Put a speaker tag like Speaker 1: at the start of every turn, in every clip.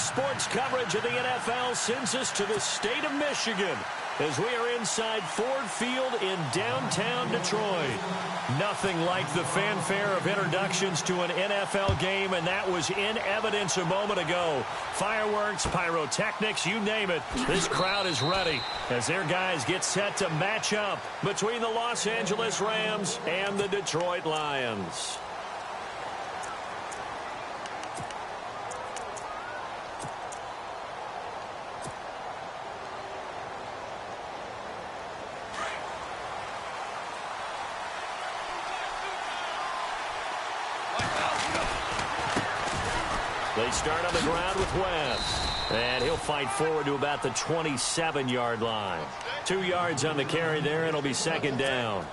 Speaker 1: sports coverage of the NFL sends us to the state of Michigan as we are inside Ford Field in downtown Detroit. Nothing like the fanfare of introductions to an NFL game, and that was in evidence a moment ago. Fireworks, pyrotechnics, you name it. This crowd is ready as their guys get set to match up between the Los Angeles Rams and the Detroit Lions. They start on the ground with West. And he'll fight forward to about the 27-yard line. 2 yards on the carry there. It'll be second down.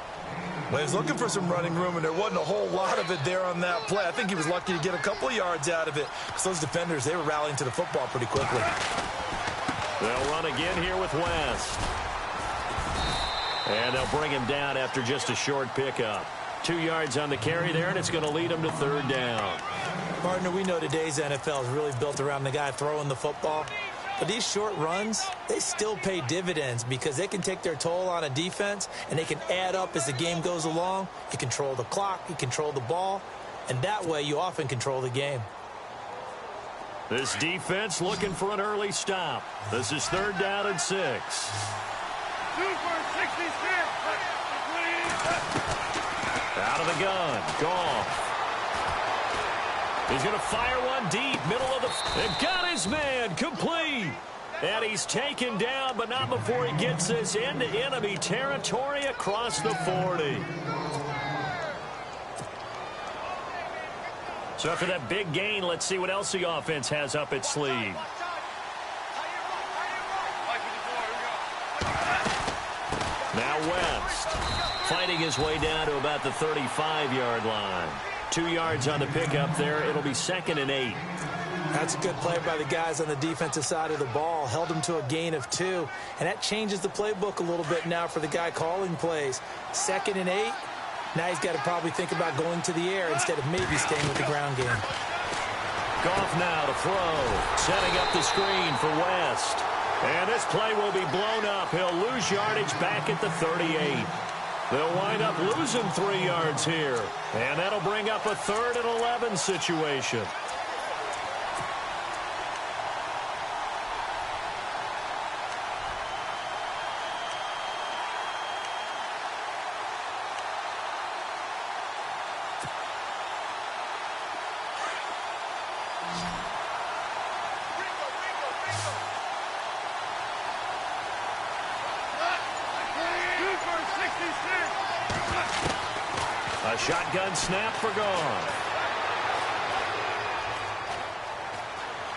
Speaker 2: Well, he was looking for some running room, and there wasn't a whole lot of it there on that play. I think he was lucky to get a couple of yards out of it. Because those defenders, they were rallying to the football pretty quickly.
Speaker 1: They'll run again here with West. And they'll bring him down after just a short pickup. 2 yards on the carry there, and it's going to lead him to third down.
Speaker 2: Partner, we know today's NFL is really built around the guy throwing the football. But these short runs, they still pay dividends because they can take their toll on a defense, and they can add up as the game goes along. You control the clock, you control the ball, and that way you often control the game.
Speaker 1: This defense looking for an early stop. This is third down and 6. 2
Speaker 3: for 66.
Speaker 1: Out of the gun. Goff. He's going to fire one deep. Middle of the... They've got his man. Complete. And he's taken down, but not before he gets this into enemy territory across the 40. So after that big gain, let's see what else the offense has up its sleeve. Now West, fighting his way down to about the 35-yard line. 2 yards on the pickup there. It'll be second and 8.
Speaker 2: That's a good play by the guys on the defensive side of the ball. Held him to a gain of 2. And that changes the playbook a little bit now for the guy calling plays. Second and 8. Now he's got to probably think about going to the air instead of maybe staying with the ground game.
Speaker 1: Goff now to throw. Setting up the screen for West. And this play will be blown up. He'll lose yardage back at the 38. They'll wind up losing 3 yards here. And that'll bring up a 3rd and 11 situation. A shotgun snap for Goff.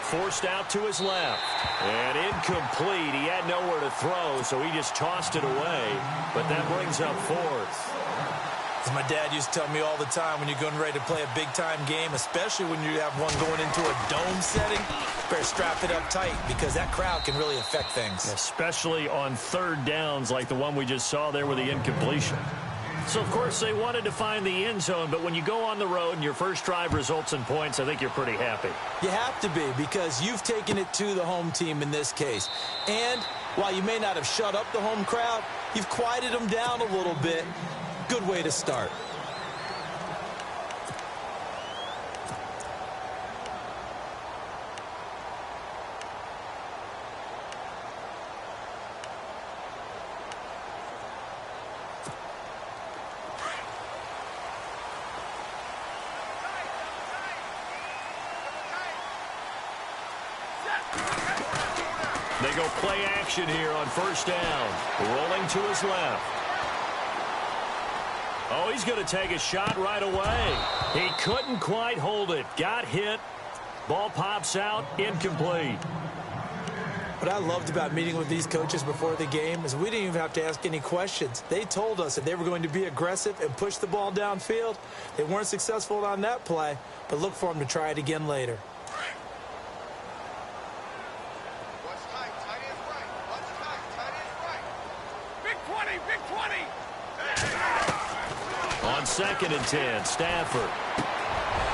Speaker 1: Forced out to his left. And incomplete. He had nowhere to throw, so he just tossed it away. But that brings up 4th.
Speaker 2: As my dad used to tell me all the time, when you're going ready to play a big-time game, especially when you have one going into a dome setting, better strap it up tight because that crowd can really affect things.
Speaker 1: Especially on third downs like the one we just saw there with the incompletion. So, of course, they wanted to find the end zone, but when you go on the road and your first drive results in points, I think you're pretty happy.
Speaker 2: You have to be because you've taken it to the home team in this case. And while you may not have shut up the home crowd, you've quieted them down a little bit. Good way to start.
Speaker 1: They go play action here on first down. Rolling to his left. Oh, he's going to take a shot right away. He couldn't quite hold it. Got hit. Ball pops out. Incomplete.
Speaker 2: What I loved about meeting with these coaches before the game is we didn't even have to ask any questions. They told us that they were going to be aggressive and push the ball downfield. They weren't successful on that play, but look for them to try it again later.
Speaker 1: On 2nd and 10, Stafford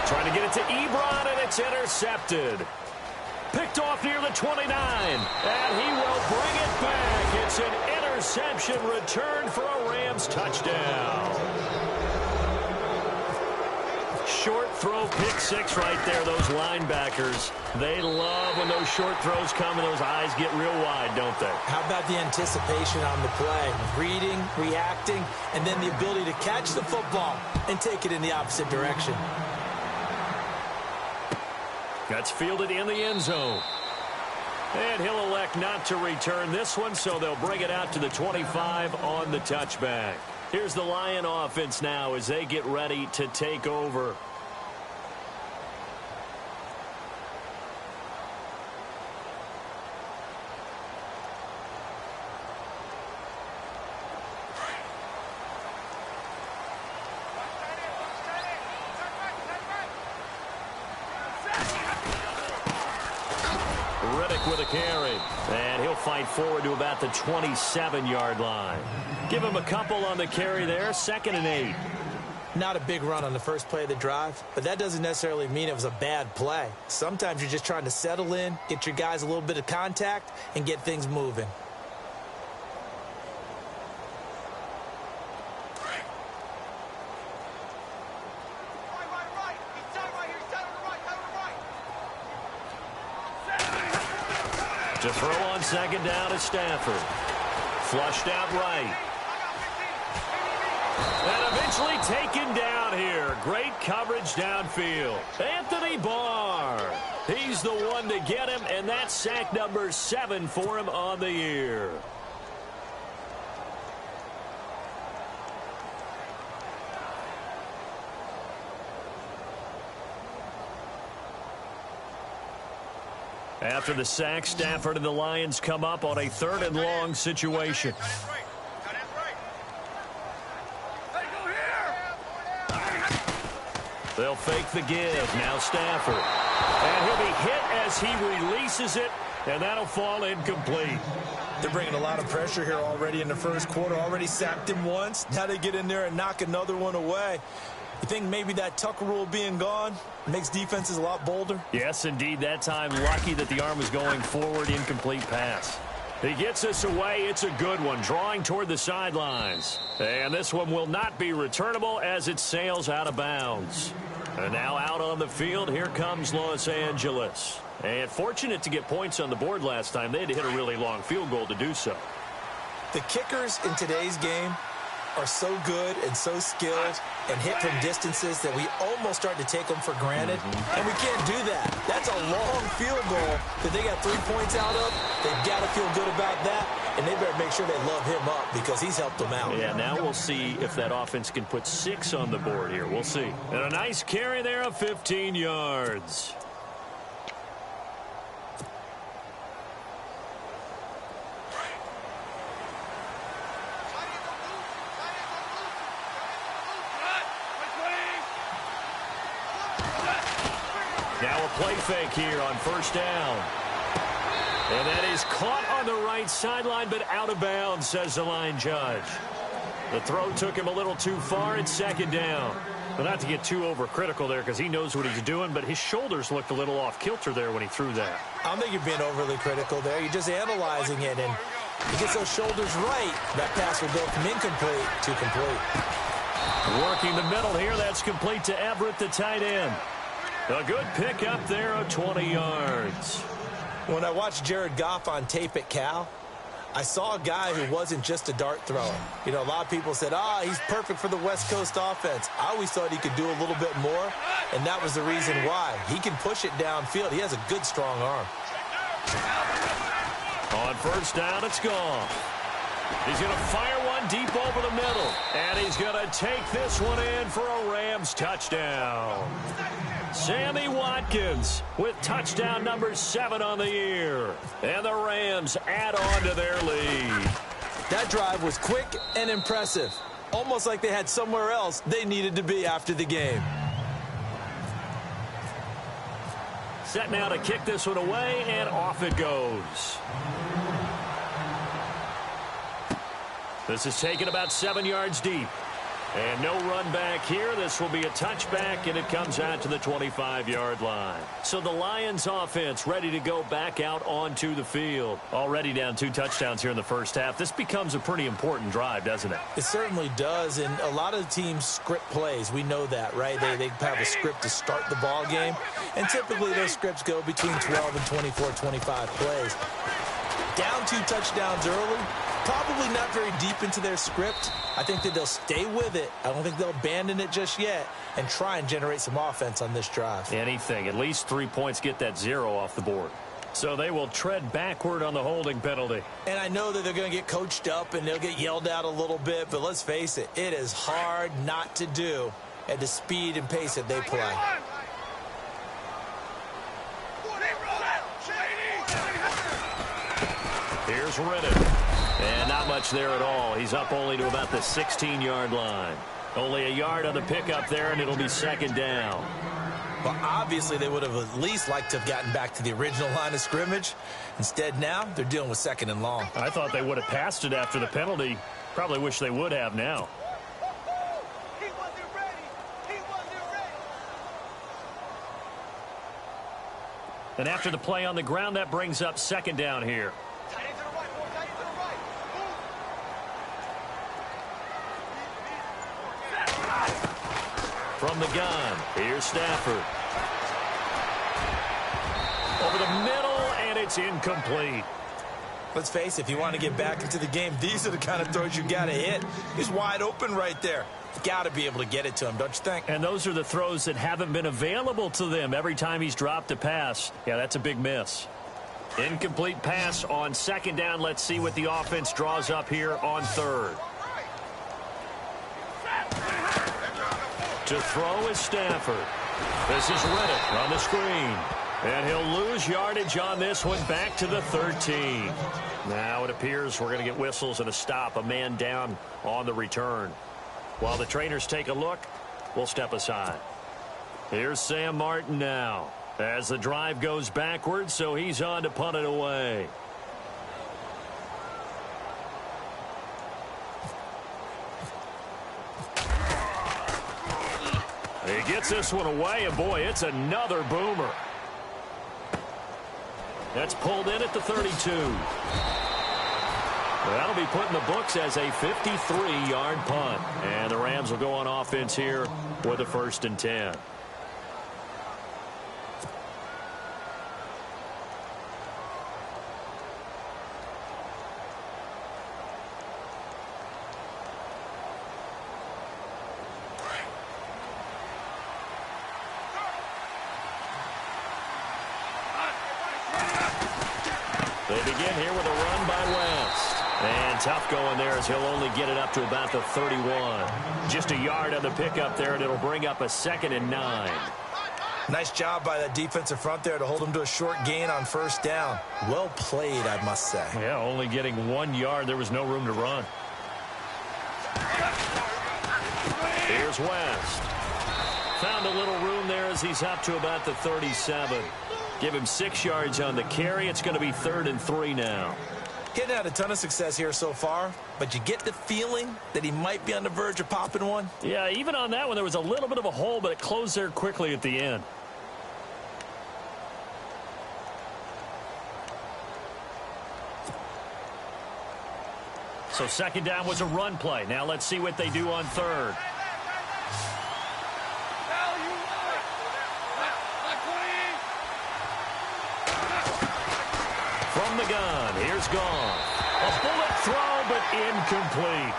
Speaker 1: trying to get it to Ebron, and it's intercepted. Picked off near the 29. And he will bring it back. It's an interception return for a Rams touchdown. Short throw, pick six right there. Those linebackers, they love when those short throws come and those eyes get real wide, don't they?
Speaker 2: How about the anticipation on the play? Reading, reacting, and then the ability to catch the football and take it in the opposite direction.
Speaker 1: That's fielded in the end zone. And he'll elect not to return this one, so they'll bring it out to the 25 on the touchback. Here's the Lion offense now as they get ready to take over. With a carry, and he'll fight forward to about the 27-yard line. Give him a couple on the carry there, 2nd and 8.
Speaker 2: Not a big run on the first play of the drive, but that doesn't necessarily mean it was a bad play. Sometimes you're just trying to settle in, get your guys a little bit of contact, and get things moving.
Speaker 1: To throw on 2nd down is Stafford. Flushed out right. And eventually taken down here. Great coverage downfield. Anthony Barr. He's the one to get him, and that's sack number 7 for him on the year. After the sack, Stafford and the Lions come up on a 3rd and long situation. They'll fake the give. Now Stafford. And he'll be hit as he releases it, and that'll fall incomplete.
Speaker 2: They're bringing a lot of pressure here already in the first quarter. Already sacked him once. Now they get in there and knock another one away. You think maybe that Tucker rule being gone makes defenses a lot bolder?
Speaker 1: Yes, indeed. That time, lucky that the arm was going forward. Incomplete pass. He gets us away. It's a good one. Drawing toward the sidelines. And this one will not be returnable as it sails out of bounds. And now out on the field, here comes Los Angeles. And fortunate to get points on the board last time. They had to hit a really long field goal to do so.
Speaker 2: The kickers in today's game are so good and so skilled and hit from distances that we almost start to take them for granted. And we can't do that. That's a long field goal that they got 3 points out of. They've got to feel good about that, and they better make sure they love him up because he's helped them out.
Speaker 1: Yeah, now we'll see if that offense can put 6 on the board here. We'll see. And a nice carry there of 15 yards. Now a play fake here on 1st down. And that is caught on the right sideline, but out of bounds, says the line judge. The throw took him a little too far. It's 2nd down. But not to get too overcritical there because he knows what he's doing, but his shoulders looked a little off kilter there when he threw that.
Speaker 2: I don't think you're being overly critical there. You're just analyzing it, and he gets those shoulders right. That pass will go from incomplete to complete.
Speaker 1: Working the middle here. That's complete to Everett, the tight end. A good pick up there of 20 yards.
Speaker 2: When I watched Jared Goff on tape at Cal, I saw a guy who wasn't just a dart thrower. You know, a lot of people said, he's perfect for the West Coast offense. I always thought he could do a little bit more, and that was the reason why. He can push it downfield. He has a good, strong arm.
Speaker 1: On 1st down, it's gone. He's going to fire one deep over the middle, and he's going to take this one in for a Rams touchdown. Sammy Watkins with touchdown number 7 on the year. And the Rams add on to their lead.
Speaker 2: That drive was quick and impressive. Almost like they had somewhere else they needed to be after the game.
Speaker 1: Set now to kick this one away, and off it goes. This is taken about 7 yards deep. And no run back here. This will be a touchback, and it comes out to the 25-yard line. So the Lions offense ready to go back out onto the field. Already down 2 touchdowns here in the first half. This becomes a pretty important drive, doesn't it?
Speaker 2: It certainly does, and a lot of teams script plays. We know that, right? They have a script to start the ball game, and typically those scripts go between 12 and 24, 25 plays. Down 2 touchdowns early, probably not very deep into their script. I think that they'll stay with it. I don't think they'll abandon it just yet and try and generate some offense on this drive.
Speaker 1: Anything. At least 3 points, get that 0 off the board. So they will tread backward on the holding penalty.
Speaker 2: And I know that they're going to get coached up and they'll get yelled at a little bit, but let's face it, it is hard not to do at the speed and pace that they play.
Speaker 1: Here's Reddick. And not much there at all. He's up only to about the 16-yard line. Only a yard on the pickup there, and it'll be second down.
Speaker 2: Well, obviously, they would have at least liked to have gotten back to the original line of scrimmage. Instead, now, they're dealing with second and long.
Speaker 1: I thought they would have passed it after the penalty. Probably wish they would have now.
Speaker 3: He wasn't ready. He wasn't ready.
Speaker 1: And after the play on the ground, that brings up second down here.
Speaker 3: Tight end to the right, boy. Tight end to the right.
Speaker 1: From the gun, here's Stafford. Over the middle, and it's incomplete.
Speaker 2: Let's face it, if you want to get back into the game, these are the kind of throws you got to hit. He's wide open right there. You got to be able to get it to him, don't you think?
Speaker 1: And those are the throws that haven't been available to them every time he's dropped a pass. Yeah, that's a big miss. Incomplete pass on second down. Let's see what the offense draws up here on third. To throw is Stafford. This is Reddick on the screen. And he'll lose yardage on this one back to the 13. Now it appears we're going to get whistles and a stop. A man down on the return. While the trainers take a look, we'll step aside. Here's Sam Martin now as the drive goes backwards, so he's on to punt it away. He gets this one away, and boy, it's another boomer. That's pulled in at the 32. That'll be put in the books as a 53-yard punt. And the Rams will go on offense here with a 1st and 10. They begin here with a run by West. And tough going there as he'll only get it up to about the 31. Just a yard on the pickup there, and it'll bring up a 2nd and 9.
Speaker 2: Nice job by that defensive front there to hold him to a short gain on 1st down. Well played, I must say.
Speaker 1: Yeah, only getting 1 yard. There was no room to run. Here's West. Found a little room there as he's up to about the 37. Give him 6 yards on the carry. It's going to be 3rd and 3 now.
Speaker 2: Getting had a ton of success here so far, but you get the feeling that he might be on the verge of popping one.
Speaker 1: Yeah, even on that one, there was a little bit of a hole, but it closed there quickly at the end. So second down was a run play. Now let's see what they do on third. From the gun, here's Gone. A bullet throw, but incomplete.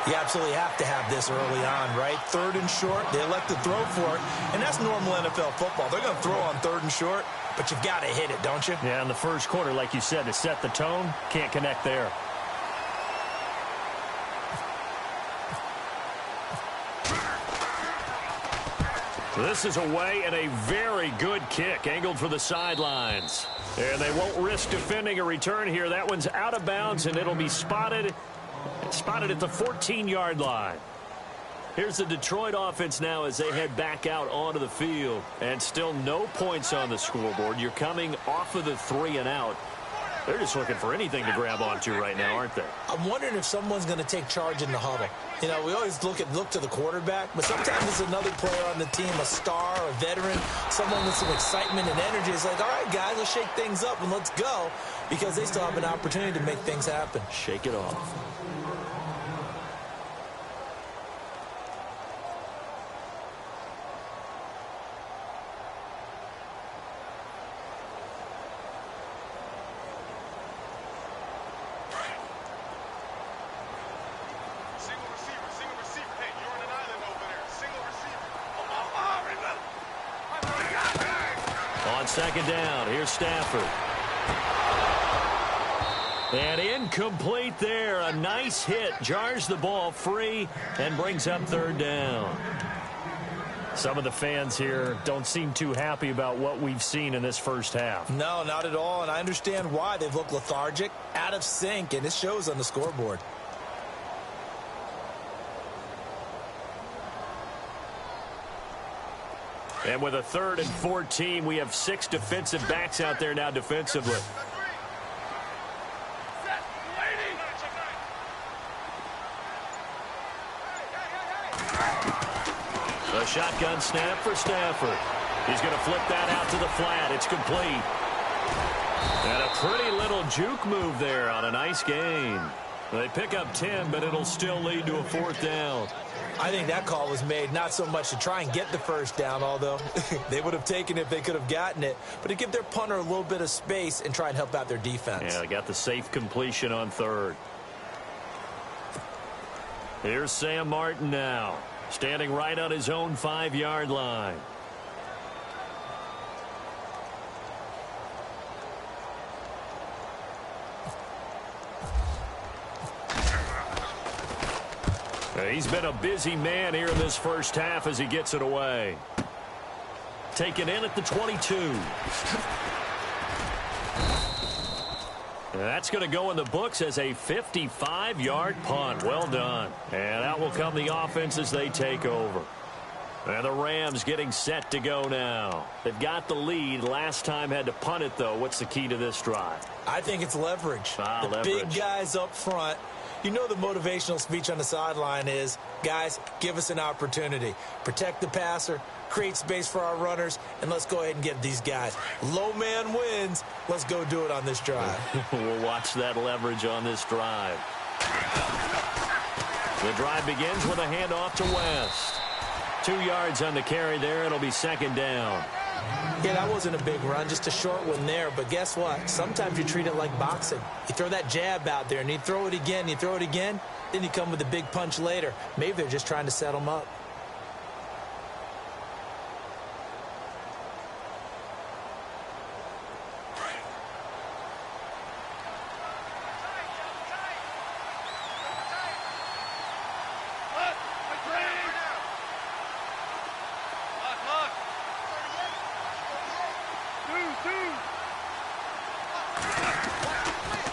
Speaker 2: You absolutely have to have this early on, right? 3rd and short, they elect to throw for it, and that's normal NFL football. They're going to throw on 3rd and short, but you've got to hit it, don't you?
Speaker 1: Yeah, in the first quarter, like you said, to set the tone, can't connect there. This is away and a very good kick, angled for the sidelines. And they won't risk defending a return here. That one's out of bounds, and it'll be spotted at the 14-yard line. Here's the Detroit offense now as they head back out onto the field. And still no points on the scoreboard. You're coming off of the 3 and out. They're just looking for anything to grab onto right now, aren't they?
Speaker 2: I'm wondering if someone's going to take charge in the huddle. You know, we always look to the quarterback, but sometimes it's another player on the team, a star, a veteran, someone with some excitement and energy. It's like, all right, guys, let's shake things up and let's go, because they still have an opportunity to make things happen.
Speaker 1: Shake it off. Second down. Here's Stafford. And incomplete there. A nice hit. Jars the ball free and brings up third down. Some of the fans here don't seem too happy about what we've seen in this first half.
Speaker 2: No, not at all. And I understand why. They've looked lethargic, out of sync, and it shows on the scoreboard.
Speaker 1: And with a 3rd and 14, we have 6 defensive backs out there now defensively. A shotgun snap for Stafford. He's going to flip that out to the flat. It's complete. And a pretty little juke move there on a nice gain. They pick up 10, but it'll still lead to a 4th down.
Speaker 2: I think that call was made not so much to try and get the first down, although they would have taken it if they could have gotten it, but to give their punter a little bit of space and try and help out their defense.
Speaker 1: Yeah, they got the safe completion on 3rd. Here's Sam Martin now, standing right on his own 5-yard line. He's been a busy man here in this first half as he gets it away. Taken in at the 22. That's going to go in the books as a 55-yard punt. Well done. And out will come the offense as they take over. And the Rams getting set to go now. They've got the lead. Last time had to punt it, though. What's the key to this drive?
Speaker 2: I think it's leverage.
Speaker 1: Leverage.
Speaker 2: Big guys up front. You know the motivational speech on the sideline is, guys, give us an opportunity. Protect the passer, create space for our runners, and let's go ahead and get these guys. Low man wins. Let's go do it on this drive.
Speaker 1: We'll watch that leverage on this drive. The drive begins with a handoff to West. 2 yards on the carry there. It'll be 2nd down.
Speaker 2: Yeah, that wasn't a big run, just a short one there. But guess what? Sometimes you treat it like boxing. You throw that jab out there, and you throw it again, you throw it again, then you come with a big punch later. Maybe they're just trying to set them up.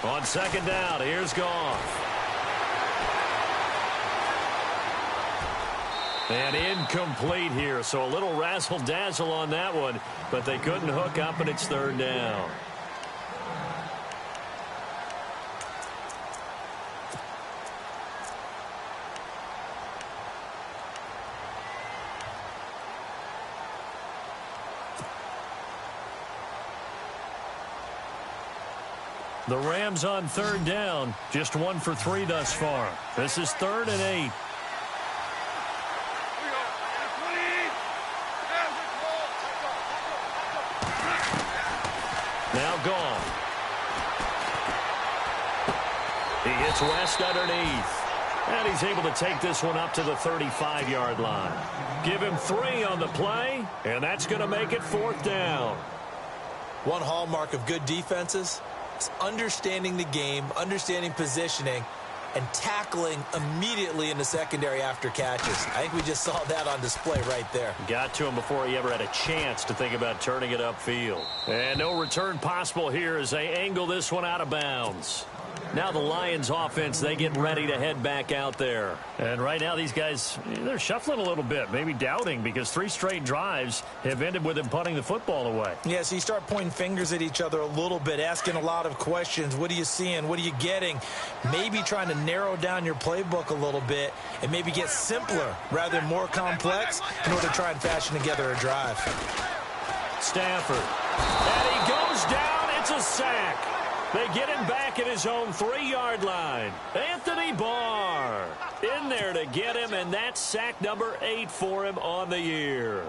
Speaker 1: On 2nd down, here's Goff. And incomplete here, so a little razzle-dazzle on that one, but they couldn't hook up, and it's 3rd down. The Rams on 3rd down, just 1 for 3 thus far. This is 3rd and 8. Now Goff. He hits West underneath. And he's able to take this one up to the 35-yard line. Give him 3 on the play, and that's going to make it 4th down.
Speaker 2: One hallmark of good defenses is understanding the game, understanding positioning, and tackling immediately in the secondary after catches. I think we just saw that on display right there.
Speaker 1: Got to him before he ever had a chance to think about turning it upfield. And no return possible here as they angle this one out of bounds. Now the Lions offense, they get ready to head back out there.
Speaker 4: And right now these guys, they're shuffling a little bit, maybe doubting, because 3 straight drives have ended with them punting the football away.
Speaker 2: Yeah, so you start pointing fingers at each other a little bit, asking a lot of questions. What are you seeing? What are you getting? Maybe trying to narrow down your playbook a little bit and maybe get simpler rather than more complex in order to try and fashion together a drive.
Speaker 1: Stafford. And he goes down. It's a sack. They get him back at his own 3-yard line. Anthony Barr in there to get him, and that's sack number 8 for him on the year.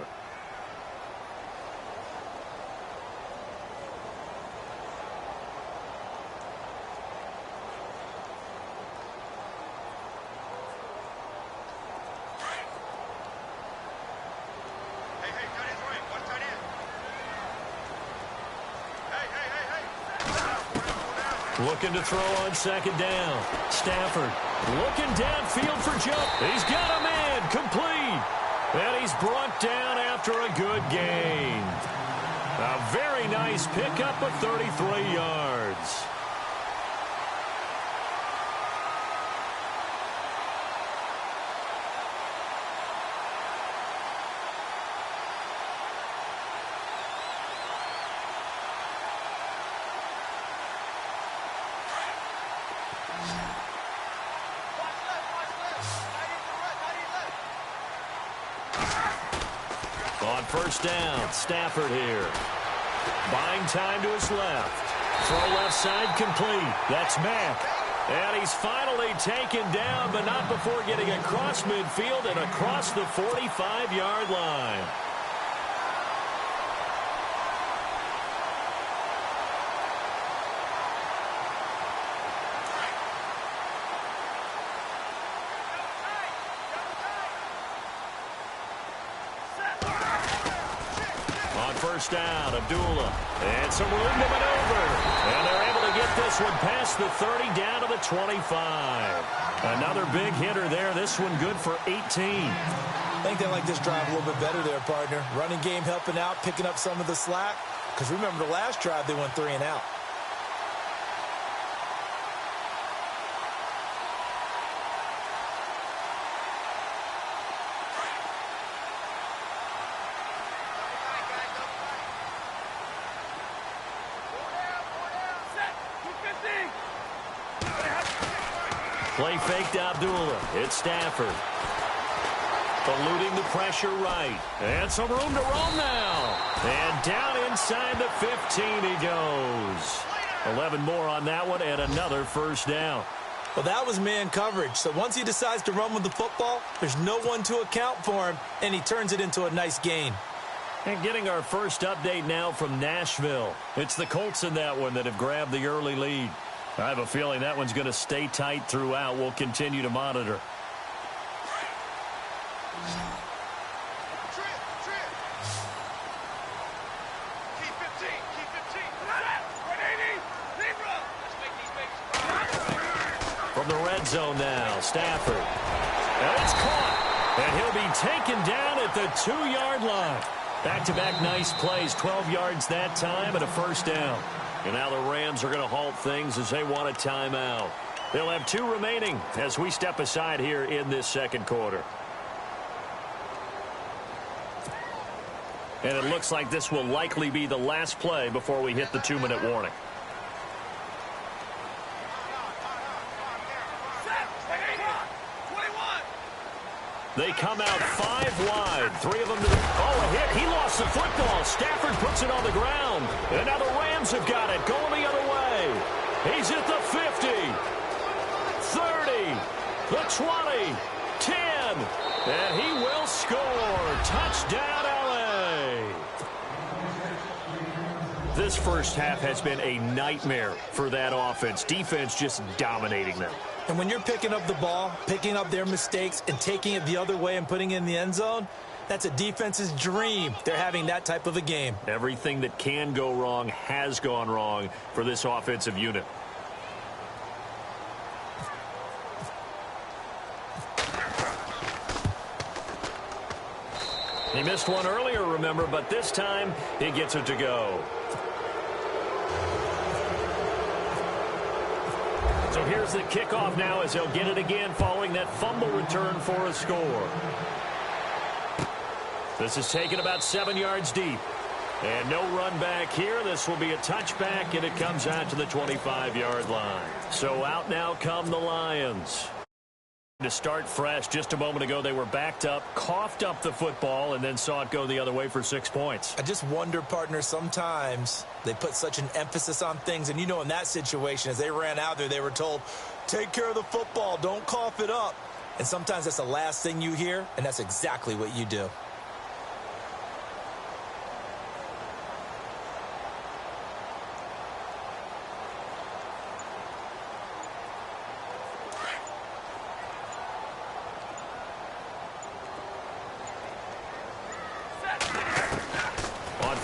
Speaker 1: Looking to throw on 2nd down. Stafford looking downfield for jump. He's got a man complete. And he's brought down after a good gain. A very nice pickup of 33 yards. On 1st down, Stafford here. Buying time to his left. Throw left side complete. That's Mack. And he's finally taken down, but not before getting across midfield and across the 45-yard line. On 1st down, Abdullah. And some room to maneuver. And they're able to get this one past the 30 down to the 25. Another big hitter there. This one good for 18.
Speaker 2: I think they like this drive a little bit better there, partner. Running game helping out, picking up some of the slack. Because remember, the last drive, they went 3 and out.
Speaker 1: Play fake to Abdullah. It's Stafford. Eluding the pressure right. And some room to roam now. And down inside the 15 he goes. 11 more on that one and another 1st down.
Speaker 2: Well, that was man coverage. So once he decides to run with the football, there's no one to account for him, and he turns it into a nice gain.
Speaker 1: And getting our first update now from Nashville. It's the Colts in that one that have grabbed the early lead. I have a feeling that one's going to stay tight throughout. We'll continue to monitor. From the red zone now, Stafford. And it's caught. And he'll be taken down at the 2-yard line. Back-to-back nice plays, 12 yards that time and a 1st down. And now the Rams are going to halt things as they want a timeout. They'll have 2 remaining as we step aside here in this 2nd quarter. And it looks like this will likely be the last play before we hit the 2-minute warning. They come out 5 wide. 3 of them to the... Oh, a hit. He lost the football. Stafford puts it on the ground. And now the Rams have got it. Going the other way. He's at the 50. 30. The 20. 10. And he will score. Touchdown, L.A. This first half has been a nightmare for that offense. Defense just dominating them.
Speaker 2: And when you're picking up the ball, picking up their mistakes, and taking it the other way and putting it in the end zone, that's a defense's dream. They're having that type of a game.
Speaker 1: Everything that can go wrong has gone wrong for this offensive unit. He missed one earlier, remember, but this time he gets it to go. Here's the kickoff now as he'll get it again following that fumble return for a score. This is taken about 7 yards deep. And no run back here. This will be a touchback, and it comes out to the 25-yard line. So out now come the Lions. To start fresh, just a moment ago, they were backed up, coughed up the football, and then saw it go the other way for 6 points.
Speaker 2: I just wonder, partner, sometimes they put such an emphasis on things. And, you know, in that situation, as they ran out there, they were told, take care of the football, don't cough it up. And sometimes that's the last thing you hear, and that's exactly what you do.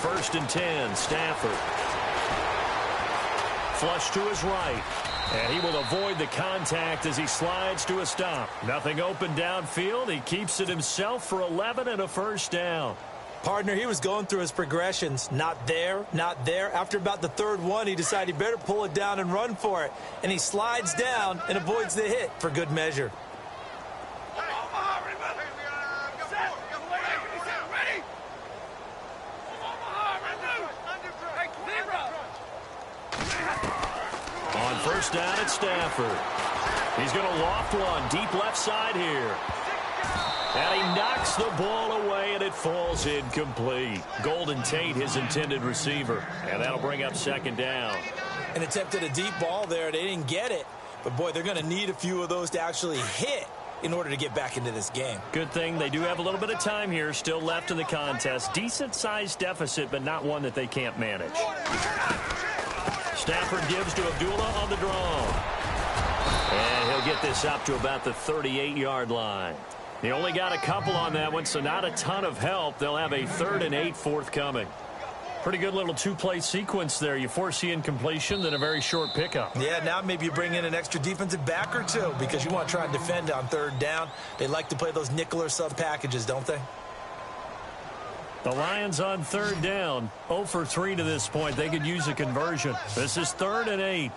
Speaker 1: First and 10, Stafford. Flush to his right. And he will avoid the contact as he slides to a stop. Nothing open downfield. He keeps it himself for 11 and a first down.
Speaker 2: Partner, he was going through his progressions. Not there, not there. After about the third one, he decided he better pull it down and run for it. And he slides down and avoids the hit for good measure.
Speaker 1: First down at Stafford. He's going to loft one deep left side here. And he knocks the ball away, and it falls incomplete. Golden Tate, his intended receiver. And that'll bring up second down.
Speaker 2: An attempt at a deep ball there. They didn't get it. But, boy, they're going to need a few of those to actually hit in order to get back into this game.
Speaker 1: Good thing they do have a little bit of time here still left in the contest. Decent-sized deficit, but not one that they can't manage. Stafford gives to Abdullah on the draw. And he'll get this up to about the 38-yard line. He only got a couple on that one, so not a ton of help. They'll have a 3rd and 8 forthcoming. Pretty good little two-play sequence there. You force the incompletion, then a very short pickup.
Speaker 2: Yeah, now maybe you bring in an extra defensive back or two because you want to try and defend on third down. They like to play those nickel or sub packages, don't they?
Speaker 1: The Lions on third down, 0 for 3 to this point. They could use a conversion. This is 3rd and 8.
Speaker 3: Here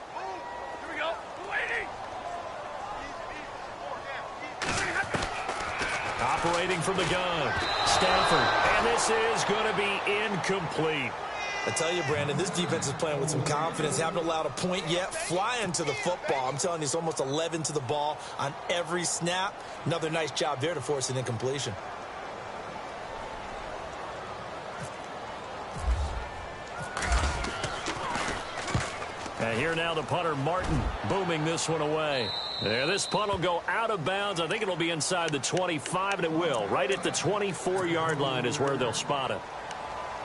Speaker 3: we go. Waiting.
Speaker 1: Operating from the gun, Stafford. And this is going to be incomplete.
Speaker 2: I tell you, Brandon, this defense is playing with some confidence. Haven't allowed a point yet. Flying to the football. I'm telling you, it's almost 11 to the ball on every snap. Another nice job there to force an incompletion.
Speaker 1: And here now the punter, Martin, booming this one away. There, this punt will go out of bounds. I think it'll be inside the 25, and it will. Right at the 24-yard line is where they'll spot it.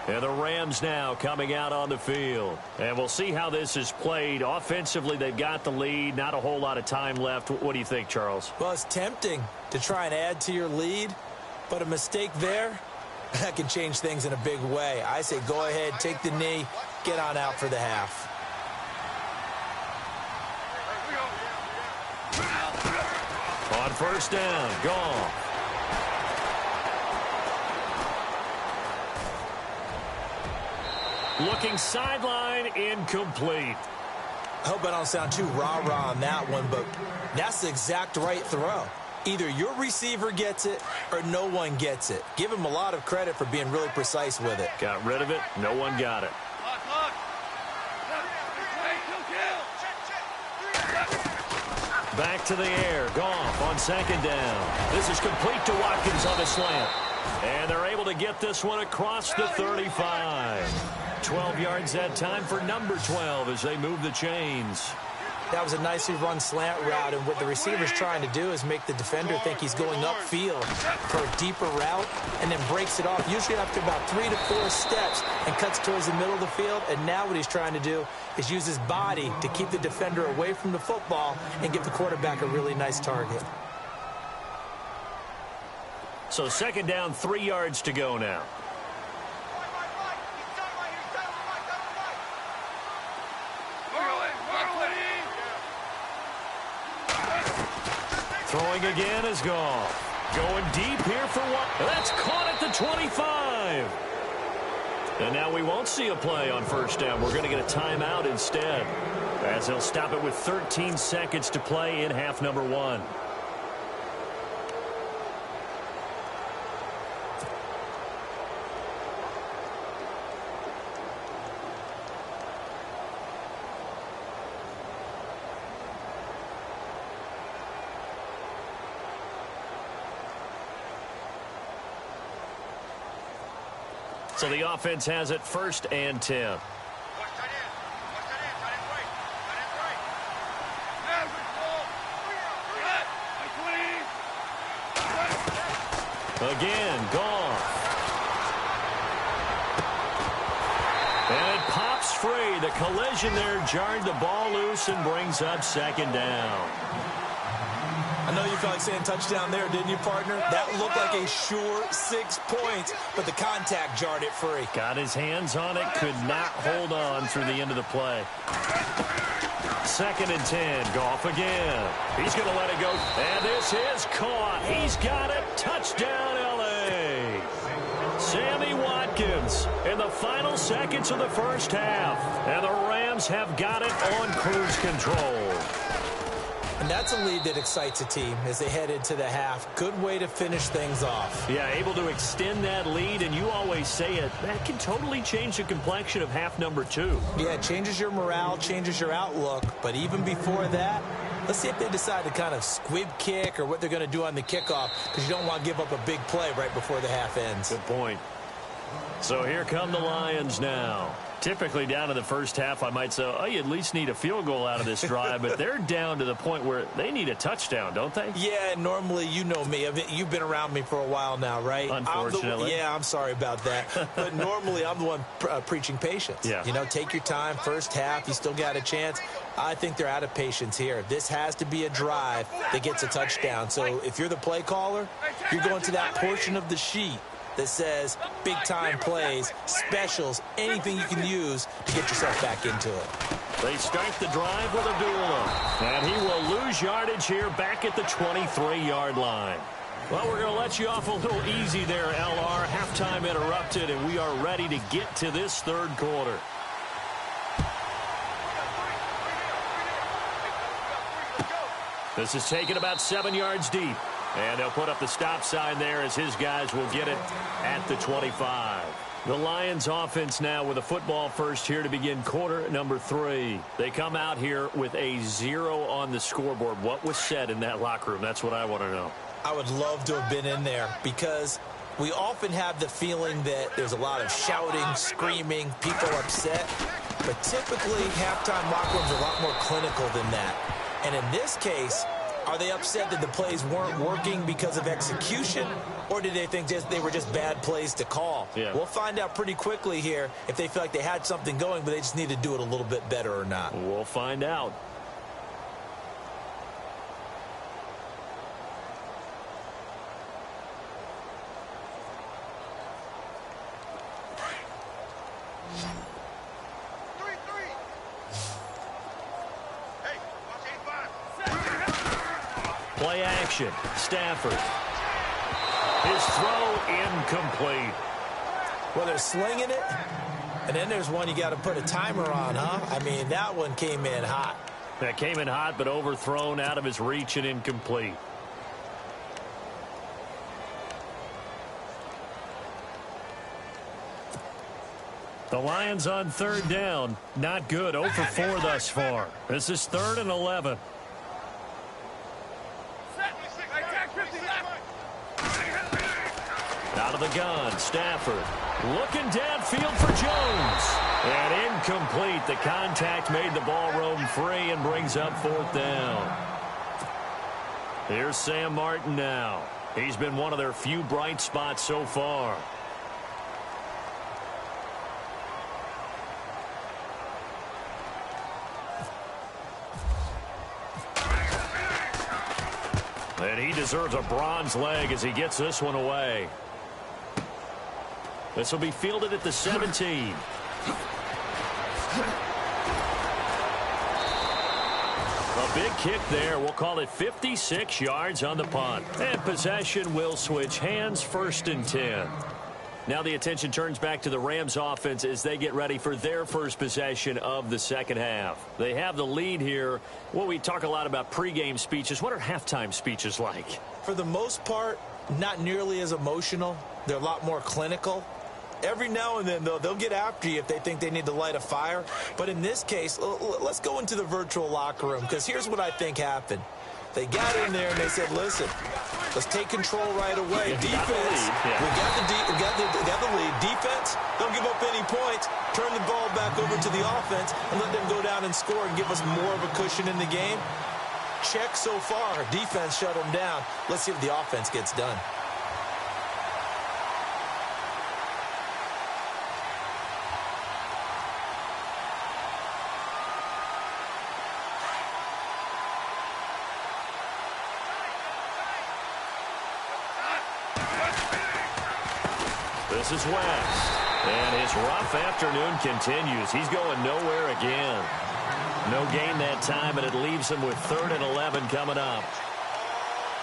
Speaker 1: And the Rams now coming out on the field. And we'll see how this is played. Offensively, they've got the lead. Not a whole lot of time left. What do you think, Charles?
Speaker 2: Well, it's tempting to try and add to your lead, but a mistake there, that can change things in a big way. I say go ahead, take the knee, get on out for the half.
Speaker 1: On first down, Goff. Looking sideline, incomplete.
Speaker 2: I hope I don't sound too rah-rah on that one, but that's the exact right throw. Either your receiver gets it or no one gets it. Give him a lot of credit for being really precise with it.
Speaker 1: Got rid of it. No one got it. Back to the air. Goff on second down. This is complete to Watkins on the slant. And they're able to get this one across the 35. 12 yards that time for number 12 as they move the chains.
Speaker 2: That was a nicely run slant route, and what the receiver's trying to do is make the defender think he's going upfield for a deeper route and then breaks it off, usually after about 3 to 4 steps, and cuts towards the middle of the field. And now what he's trying to do is use his body to keep the defender away from the football and give the quarterback a really nice target.
Speaker 1: So second down, 3 yards to go now. Throwing again is Goff. Going deep here for one. That's caught at the 25. And now we won't see a play on first down. We're going to get a timeout instead, as they'll stop it with 13 seconds to play in half number 1. So the offense has it 1st and 10. Again, Goff. And it pops free. The collision there jarred the ball loose and brings up 2nd down.
Speaker 2: I know you felt like saying touchdown there, didn't you, partner? That looked like a sure 6 points, but the contact jarred it free.
Speaker 1: Got his hands on it, could not hold on through the end of the play. 2nd and 10, Goff again. He's going to let it go, and this is caught. He's got it. Touchdown, L.A. Sammy Watkins in the final seconds of the first half, and the Rams have got it on cruise control.
Speaker 2: And that's a lead that excites a team as they head into the half. Good way to finish things off.
Speaker 1: Yeah, able to extend that lead, and you always say it, that can totally change the complexion of half number 2.
Speaker 2: Yeah, it changes your morale, changes your outlook. But even before that, let's see if they decide to kind of squib kick or what they're going to do on the kickoff, because you don't want to give up a big play right before the half ends.
Speaker 1: Good point. So here come the Lions now. Typically down in the first half, I might say, oh, you at least need a field goal out of this drive, but they're down to the point where they need a touchdown, don't they?
Speaker 2: Yeah, normally, you know me. You've been around me for a while now, right?
Speaker 1: Unfortunately.
Speaker 2: I'm sorry about that. But normally, I'm the one preaching patience.
Speaker 1: Yeah.
Speaker 2: You know, take your time. First half, you still got a chance. I think they're out of patience here. This has to be a drive that gets a touchdown. So if you're the play caller, you're going to that portion of the sheet that says big-time plays, specials, anything you can use to get yourself back into it.
Speaker 1: They start the drive with a duel, and he will lose yardage here back at the 23-yard line. Well, we're going to let you off a little easy there, LR. Halftime interrupted, and we are ready to get to this 3rd quarter. This is taken about 7 yards deep. And they'll put up the stop sign there as his guys will get it at the 25. The Lions offense now with a football first here to begin quarter number 3. They come out here with a 0 on the scoreboard. What was said in that locker room? That's what I want to know.
Speaker 2: I would love to have been in there because we often have the feeling that there's a lot of shouting, screaming, people upset. But typically, halftime locker rooms are a lot more clinical than that. And in this case, are they upset that the plays weren't working because of execution, or did they think they were just bad plays to call?
Speaker 1: Yeah.
Speaker 2: We'll find out pretty quickly here if they feel like they had something going, but they just need to do it a little bit better or not.
Speaker 1: We'll find out. Play action. Stafford. His throw incomplete.
Speaker 2: Well, they're slinging it, and then there's one you got to put a timer on, huh? I mean, that one came in hot.
Speaker 1: That came in hot, but overthrown out of his reach and incomplete. The Lions on 3rd down. Not good. 0 for 4 thus far. This is 3rd and 11. Out of the gun, Stafford looking downfield for Jones. And incomplete. The contact made the ball roam free and brings up 4th down. Here's Sam Martin now. He's been one of their few bright spots so far. And he deserves a bronze leg as he gets this one away. This will be fielded at the 17. A big kick there. We'll call it 56 yards on the punt. And possession will switch hands, 1st and 10. Now the attention turns back to the Rams offense as they get ready for their first possession of the second half. They have the lead here. Well, we talk a lot about pregame speeches. What are halftime speeches like?
Speaker 2: For the most part, not nearly as emotional. They're a lot more clinical. Every now and then, though, they'll get after you if they think they need to light a fire. But in this case, let's go into the virtual locker room, because here's what I think happened. They got in there and they said, listen, let's take control right away. Defense, we got the lead. Defense, don't give up any points. Turn the ball back over to the offense and let them go down and score and give us more of a cushion in the game. Check so far. Defense shut them down. Let's see if the offense gets done.
Speaker 1: This is West, and his rough afternoon continues. He's going nowhere again. No gain that time, and it leaves him with 3rd and 11 coming up.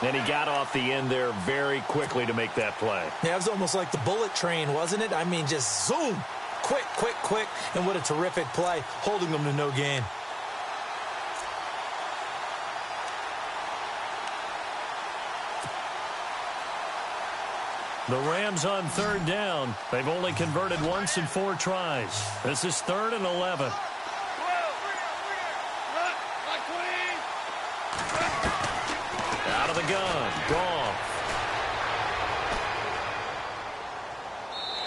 Speaker 1: And he got off the end there very quickly to make that play.
Speaker 2: Yeah, it was almost like the bullet train, wasn't it? I mean, just zoom, quick, and what a terrific play, holding them to no gain.
Speaker 1: The Rams on 3rd down. They've only converted once in 4 tries. This is 3rd and 11. Out of the gun. Goff.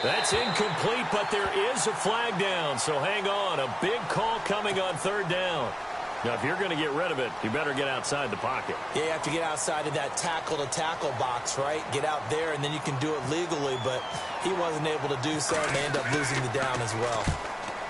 Speaker 1: That's incomplete, but there is a flag down, so hang on. A big call coming on 3rd down. Now, if you're going to get rid of it, you better get outside the pocket.
Speaker 2: Yeah, you have to get outside of that tackle-to-tackle box, right? Get out there, and then you can do it legally, but he wasn't able to do so, and they end up losing the down as well.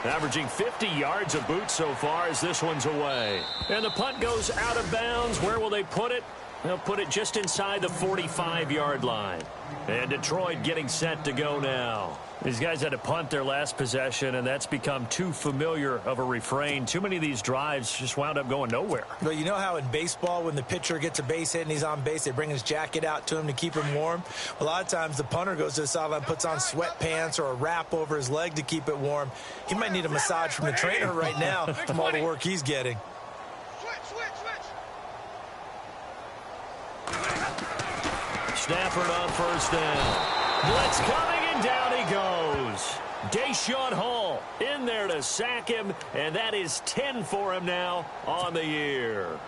Speaker 1: Averaging 50 yards a boot so far as this one's away. And the punt goes out of bounds. Where will they put it? They'll put it just inside the 45-yard line. And Detroit getting set to go now. These guys had to punt their last possession, and that's become too familiar of a refrain. Too many of these drives just wound up going nowhere.
Speaker 2: Well, you know how in baseball, when the pitcher gets a base hit and he's on base, they bring his jacket out to him to keep him warm? A lot of times the punter goes to the sideline, puts on sweatpants or a wrap over his leg to keep it warm. He might need a massage from the trainer right now from all the work he's getting.
Speaker 1: Stafford on 1st down. Blitz coming, and down he goes. Deshaun Hall in there to sack him, and that is 10 for him now on the year.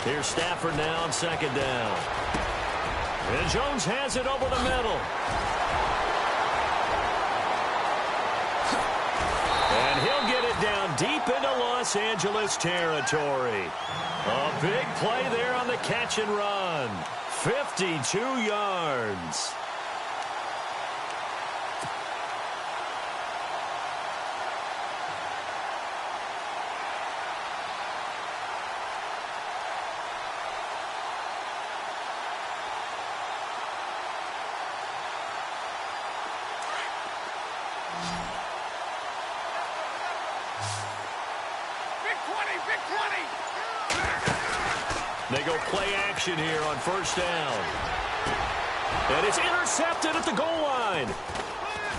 Speaker 1: Here's Stafford now on 2nd down. And Jones has it over the middle. And he'll get it down deep into Los Angeles territory. A big play there on the catch and run. 52 yards. They go play action here on 1st down. And it's intercepted at the goal line.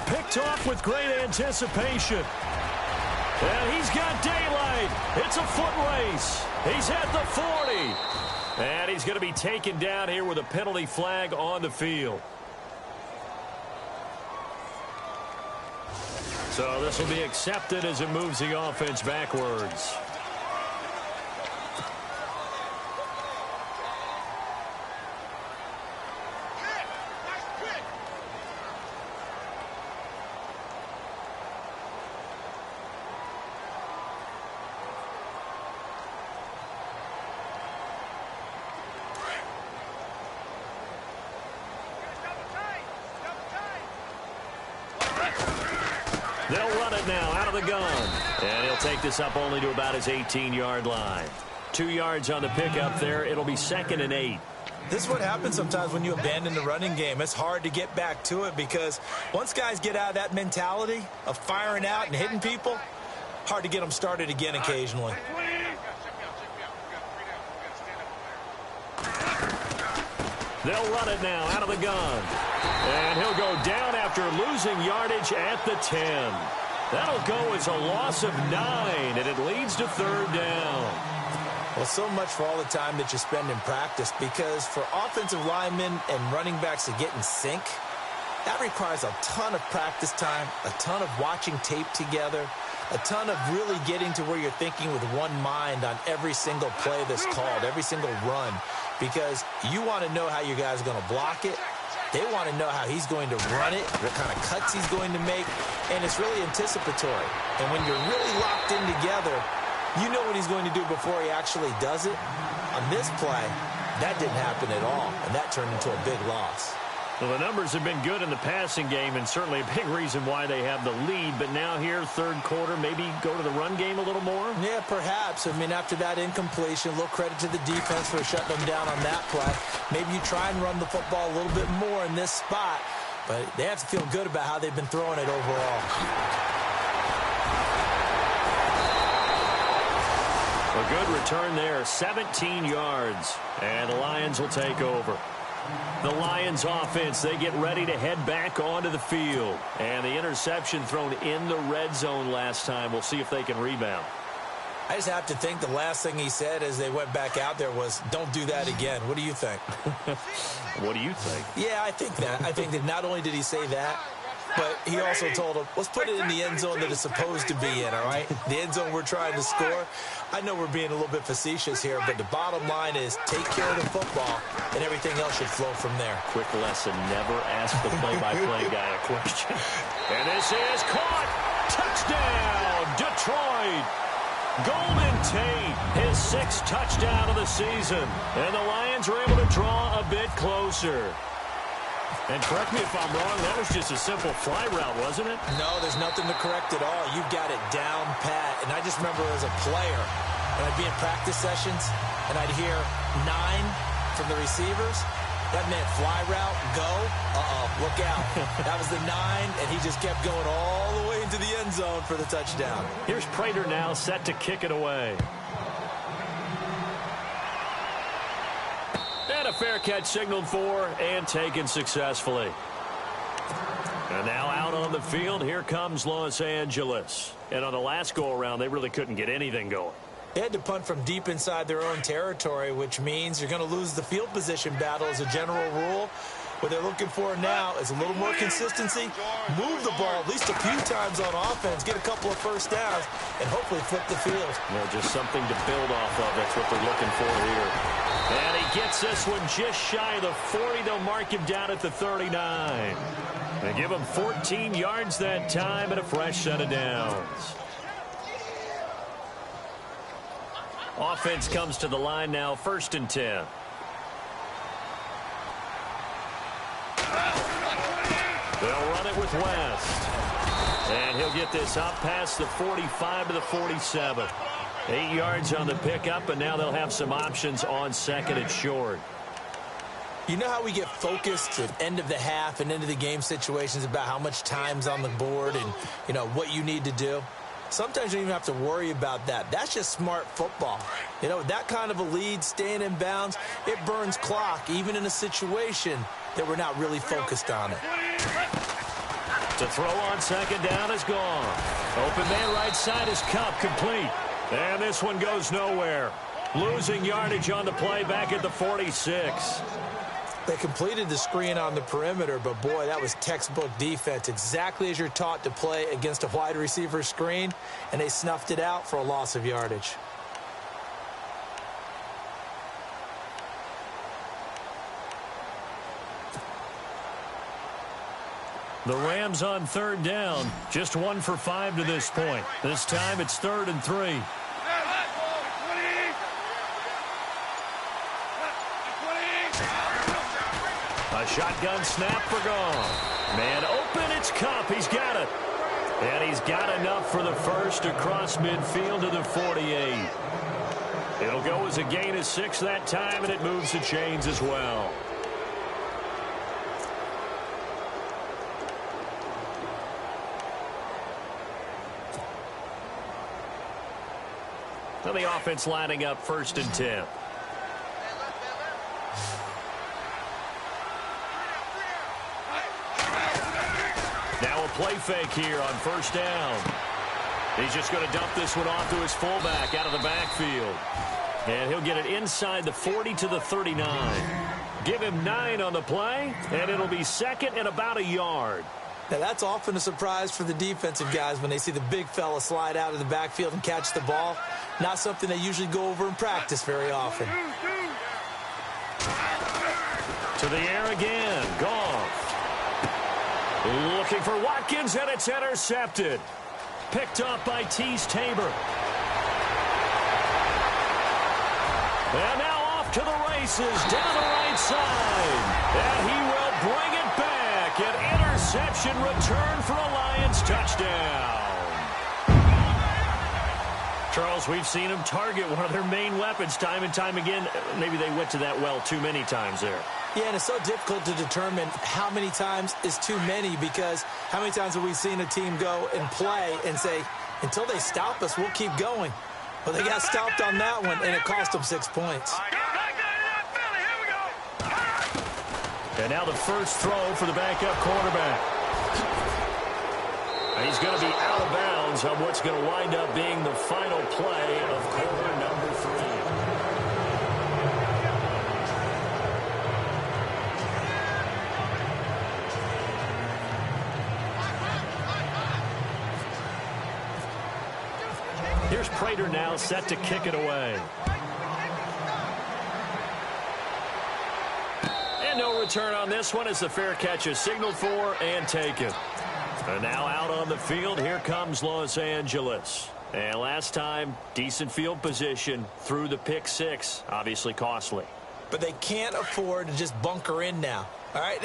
Speaker 1: Picked off with great anticipation. And he's got daylight. It's a foot race. He's at the 40. And he's going to be taken down here with a penalty flag on the field. So this will be accepted as it moves the offense backwards. They'll run it now out of the gun. And he'll take this up only to about his 18-yard line. 2 yards on the pickup there. It'll be 2nd and 8.
Speaker 2: This is what happens sometimes when you abandon the running game. It's hard to get back to it because once guys get out of that mentality of firing out and hitting people, hard to get them started again occasionally.
Speaker 1: They'll run it now out of the gun. And he'll go down after losing yardage at the 10. That'll go as a loss of 9, and it leads to 3rd down.
Speaker 2: Well, so much for all the time that you spend in practice, because for offensive linemen and running backs to get in sync, that requires a ton of practice time, a ton of watching tape together, a ton of really getting to where you're thinking with one mind on every single play that's called, every single run, because you want to know how your guy's going to block it. They want to know how he's going to run it, what kind of cuts he's going to make, and it's really anticipatory. And when you're really locked in together, you know what he's going to do before he actually does it. On this play, that didn't happen at all, and that turned into a big loss.
Speaker 1: Well, the numbers have been good in the passing game, and certainly a big reason why they have the lead. But now here, 3rd quarter, maybe go to the run game a little more?
Speaker 2: Yeah, perhaps. I mean, after that incompletion, a little credit to the defense for shutting them down on that play. Maybe you try and run the football a little bit more in this spot, but they have to feel good about how they've been throwing it overall.
Speaker 1: A good return there, 17 yards, and the Lions will take over. The Lions offense, they get ready to head back onto the field. And the interception thrown in the red zone last time. We'll see if they can rebound.
Speaker 2: I just have to think the last thing he said as they went back out there was, don't do that again. What do you think?
Speaker 1: What do you think?
Speaker 2: Yeah, I think that. I think that not only did he say that, but he also told him, let's put it in the end zone that it's supposed to be in, all right? The end zone we're trying to score. I know we're being a little bit facetious here, but the bottom line is take care of the football, and everything else should flow from there.
Speaker 1: Quick lesson, never ask the play-by-play guy a question. And this is caught. Touchdown, Detroit. Golden Tate, his 6th touchdown of the season. And the Lions were able to draw a bit closer. And correct me if I'm wrong, that was just a simple fly route, wasn't it?
Speaker 2: No, there's nothing to correct at all. You've got it down pat. And I just remember as a player, when I'd be in practice sessions, and I'd hear 9 from the receivers, that meant fly route, go, look out. That was the 9, and he just kept going all the way into the end zone for the touchdown.
Speaker 1: Here's Prater now set to kick it away. And a fair catch signaled for and taken successfully. And now out on the field, here comes Los Angeles. And on the last go-around, they really couldn't get anything going.
Speaker 2: They had to punt from deep inside their own territory, which means you're going to lose the field position battle as a general rule. What they're looking for now is a little more consistency, move the ball at least a few times on offense, get a couple of first downs, and hopefully flip the field.
Speaker 1: Well, just something to build off of. That's what they're looking for here. And he gets this one just shy of the 40. They'll mark him down at the 39. They give him 14 yards that time and a fresh set of downs. Offense comes to the line now, 1st and 10. They'll run it with West. And he'll get this up past the 45 to the 47. 8 yards on the pickup, and now they'll have some options on 2nd and short.
Speaker 2: You know how we get focused at end of the half and into the game situations about how much time's on the board and, you know, what you need to do? Sometimes you don't even have to worry about that. That's just smart football. You know, that kind of a lead, staying in bounds, it burns clock, even in a situation that we're not really focused on it.
Speaker 1: To throw on 2nd down is gone. Open man right side is Cup, complete. And this one goes nowhere. Losing yardage on the play back at the 46.
Speaker 2: They completed the screen on the perimeter, but boy, that was textbook defense. Exactly as you're taught to play against a wide receiver screen, and they snuffed it out for a loss of yardage.
Speaker 1: The Rams on 3rd down, just 1 for 5 to this point. This time it's 3rd and 3. A shotgun snap for gone. Man open, it's Cup. He's got it. And he's got enough for the first across midfield to the 48. It'll go as a gain of 6 that time, and it moves the chains as well. So the offense lining up 1st and 10. Now a play fake here on 1st down. He's just going to dump this one off to his fullback out of the backfield. And he'll get it inside the 40 to the 39. Give him 9 on the play, and it'll be 2nd and about a yard.
Speaker 2: Now, that's often a surprise for the defensive guys when they see the big fella slide out of the backfield and catch the ball. Not something they usually go over in practice very often.
Speaker 1: To the air again. Goff. Looking for Watkins, and it's intercepted. Picked off by Tease Tabor. And now off to the races down the right side. And he will bring it back. An interception return for a Lions touchdown. Charles, we've seen them target one of their main weapons time and time again. Maybe they went to that well too many times there.
Speaker 2: Yeah, and it's so difficult to determine how many times is too many, because how many times have we seen a team go and play and say, until they stop us, we'll keep going. Well, they got stopped on that one, and it cost them 6 points.
Speaker 1: And now the first throw for the backup quarterback. And he's going to be out of bounds on what's going to wind up being the final play of quarter number 3. Here's Prater now set to kick it away. And no return on this one as the fair catch is signaled for and taken. And now out on the field, here comes Los Angeles. And last time, decent field position through the pick 6. Obviously costly.
Speaker 2: But they can't afford to just bunker in now. All right,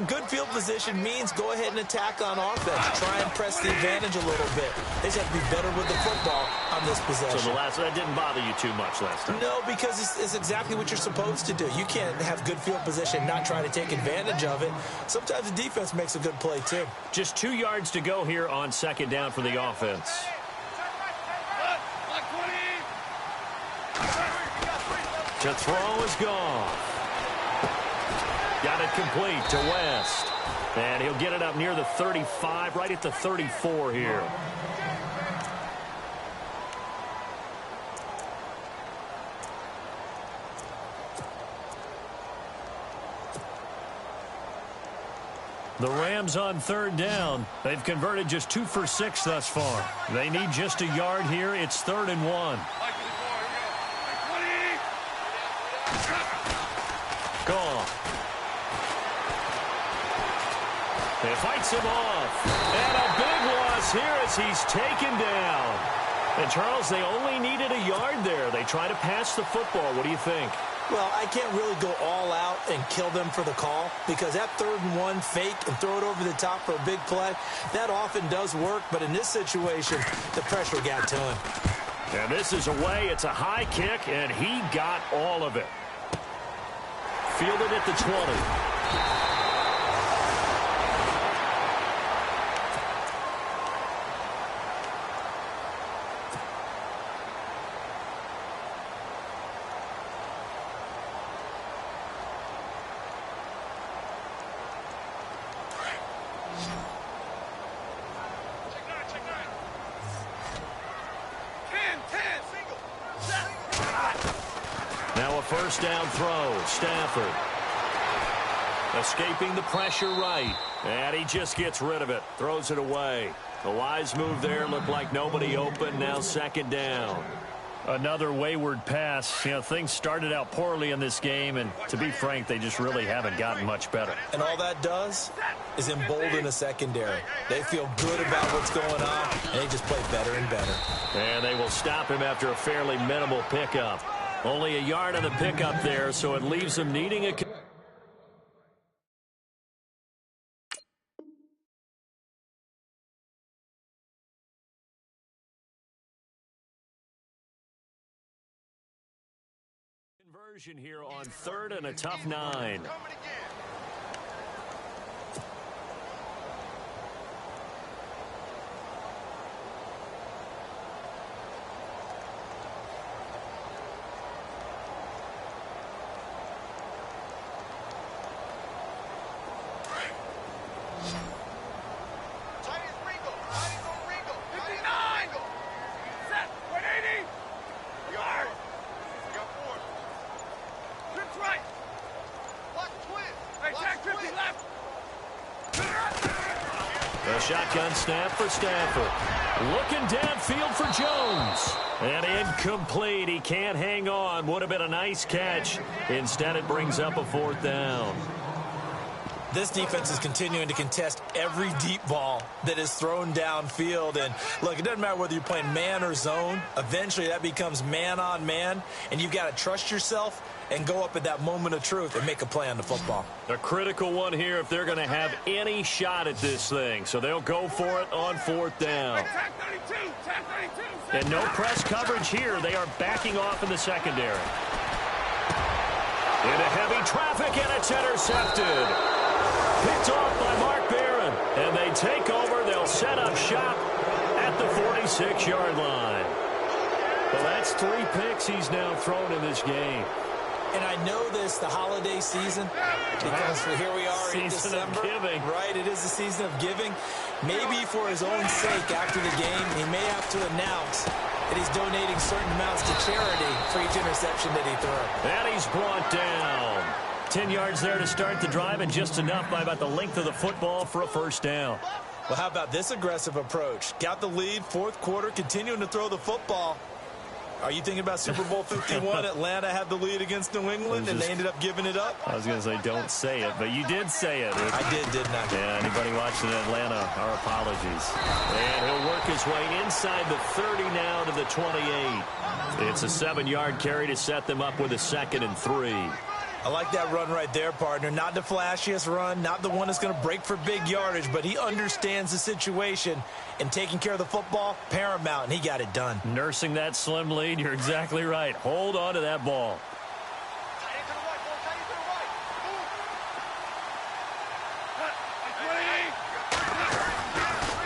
Speaker 2: good field position means go ahead and attack on offense. Try and press the advantage a little bit. They just have to be better with the football on this possession.
Speaker 1: So that didn't bother you too much last time?
Speaker 2: No, because it's exactly what you're supposed to do. You can't have good field position, not try to take advantage of it. Sometimes the defense makes a good play, too.
Speaker 1: Just 2 yards to go here on 2nd down for the offense. To throw is gone. Got it complete to West. And he'll get it up near the 35, right at the 34 here. The Rams on 3rd down. They've converted just 2 for 6 thus far. They need just a yard here. It's 3rd and 1. Goff. It fights him off. And a big loss here as he's taken down. And, Charles, they only needed a yard there. They try to pass the football. What do you think?
Speaker 2: Well, I can't really go all out and kill them for the call, because that 3rd and 1 fake and throw it over the top for a big play, that often does work. But in this situation, the pressure got to him.
Speaker 1: And this is away. It's a high kick, and he got all of it. Fielded at the 20. Now a 1st down throw. Stafford. Escaping the pressure right. And he just gets rid of it. Throws it away. The wise move there. Looked like nobody open. Now 2nd down. Another wayward pass. You know, things started out poorly in this game, and to be frank, they just really haven't gotten much better.
Speaker 2: And all that does is embolden the secondary. They feel good about what's going on, and they just play better and better.
Speaker 1: And they will stop him after a fairly minimal pickup. Only a yard on the pickup there, so it leaves them needing a... conversion here on 3rd and a tough 9.
Speaker 3: Coming again.
Speaker 1: A shotgun snap for Stafford. Looking downfield for Jones. And incomplete. He can't hang on. Would have been a nice catch. Instead, it brings up a 4th down.
Speaker 2: This defense is continuing to contest every deep ball that is thrown downfield. And, look, it doesn't matter whether you're playing man or zone. Eventually, that becomes man on man. And you've got to trust yourself and go up at that moment of truth and make a play on the football.
Speaker 1: A critical one here if they're going to have any shot at this thing. So they'll go for it on 4th down. And no press coverage here. They are backing off in the secondary. Into heavy traffic, and it's intercepted. Picked off by Mark Barron. And they take over. They'll set up shop at the 46-yard line. Well, that's 3 picks he's now thrown in this game.
Speaker 2: And I know this, the holiday season, because here we are in December.
Speaker 1: Season of giving.
Speaker 2: Right, it is the season of giving. Maybe for his own sake after the game, he may have to announce that he's donating certain amounts to charity for each interception that he threw.
Speaker 1: And he's brought down. 10 yards there to start the drive, and just enough by about the length of the football for a 1st down.
Speaker 2: Well, how about this aggressive approach? Got the lead, 4th quarter, continuing to throw the football. Are you thinking about Super Bowl 51? Atlanta had the lead against New England, and they ended up giving it up?
Speaker 1: I was going to say, don't say it, but you did say it.
Speaker 2: I did, didn't I?
Speaker 1: Yeah, anybody watching Atlanta, our apologies. And he'll work his way inside the 30 now to the 28. It's a 7-yard carry to set them up with a 2nd and 3.
Speaker 2: I like that run right there, partner. Not the flashiest run, not the one that's going to break for big yardage, but he understands the situation, and taking care of the football, paramount, and he got it done.
Speaker 1: Nursing that slim lead, you're exactly right. Hold on to that ball.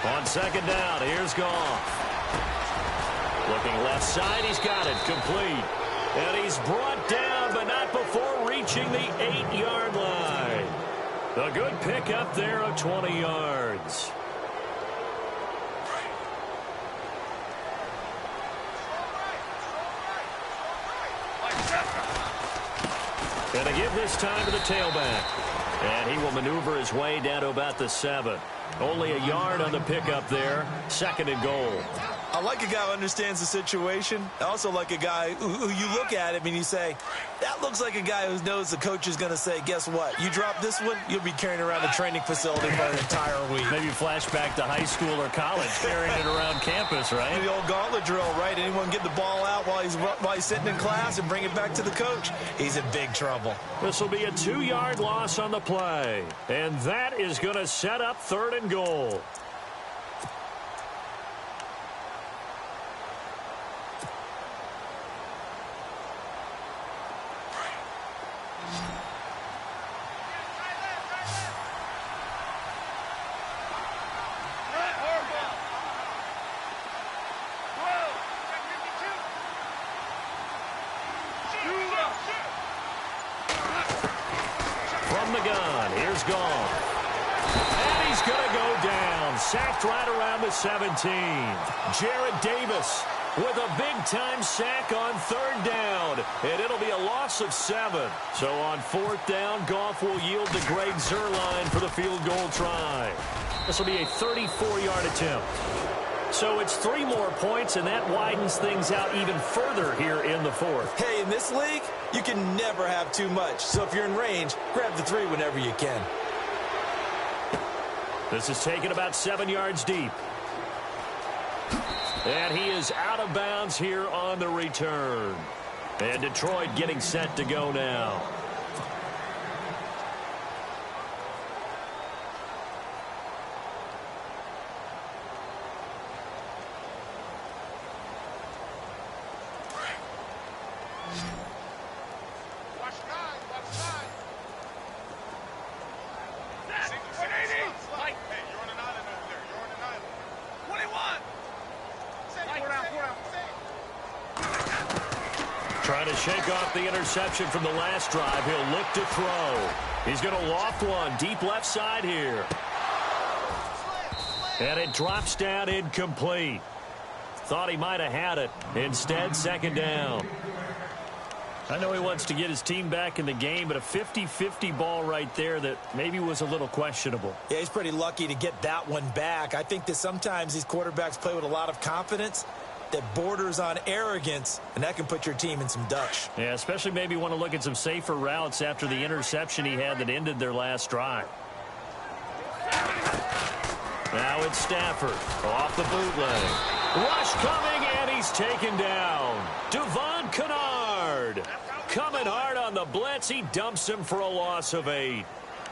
Speaker 1: On 2nd down, here's Goff. Looking left side, he's got it, complete. And he's brought down, but not before reaching the 8-yard line. A good pickup there of 20 yards. And a give this time to the tailback. And he will maneuver his way down to about the 7. Only a yard on the pickup there. 2nd and goal.
Speaker 2: I like a guy who understands the situation. I also like a guy who you look at him and you say, that looks like a guy who knows the coach is going to say, guess what? You drop this one, you'll be carrying around the training facility for an entire week.
Speaker 1: Maybe flashback to high school or college, carrying it around campus, right?
Speaker 2: The old gauntlet drill, right? Anyone get the ball out while he's sitting in class and bring it back to the coach? He's in big trouble.
Speaker 1: This will be a 2-yard loss on the play. And that is going to set up 3rd and goal. From the gun, here's Goff. And he's going to go down. Sacked right around the 17. Jarrett Davis with a big-time sack on 3rd down. And it'll be a loss of 7. So on 4th down, Goff will yield to Greg Zuerlein for the field goal try. This will be a 34-yard attempt. So it's 3 more points, and that widens things out even further here in the 4th.
Speaker 2: Hey, in this league, you can never have too much. So if you're in range, grab the 3 whenever you can.
Speaker 1: This is taken about 7 yards deep. And he is out of bounds here on the return. And Detroit getting set to go now. to shake off the interception from the last drive, he'll look to throw. He's going to loft one deep left side here. And it drops down incomplete. Thought he might have had it. Instead, second down. I know he wants to get his team back in the game, but a 50-50 ball right there that maybe was a little questionable.
Speaker 2: Yeah, he's pretty lucky to get that one back. I think that sometimes these quarterbacks play with a lot of confidence that borders on arrogance, and that can put your team in some Dutch.
Speaker 1: Yeah, especially maybe want to look at some safer routes after the interception he had that ended their last drive. Now it's Stafford off the bootleg. Rush coming, and he's taken down. Devon Kennard coming hard on the blitz. He dumps him for a loss of 8.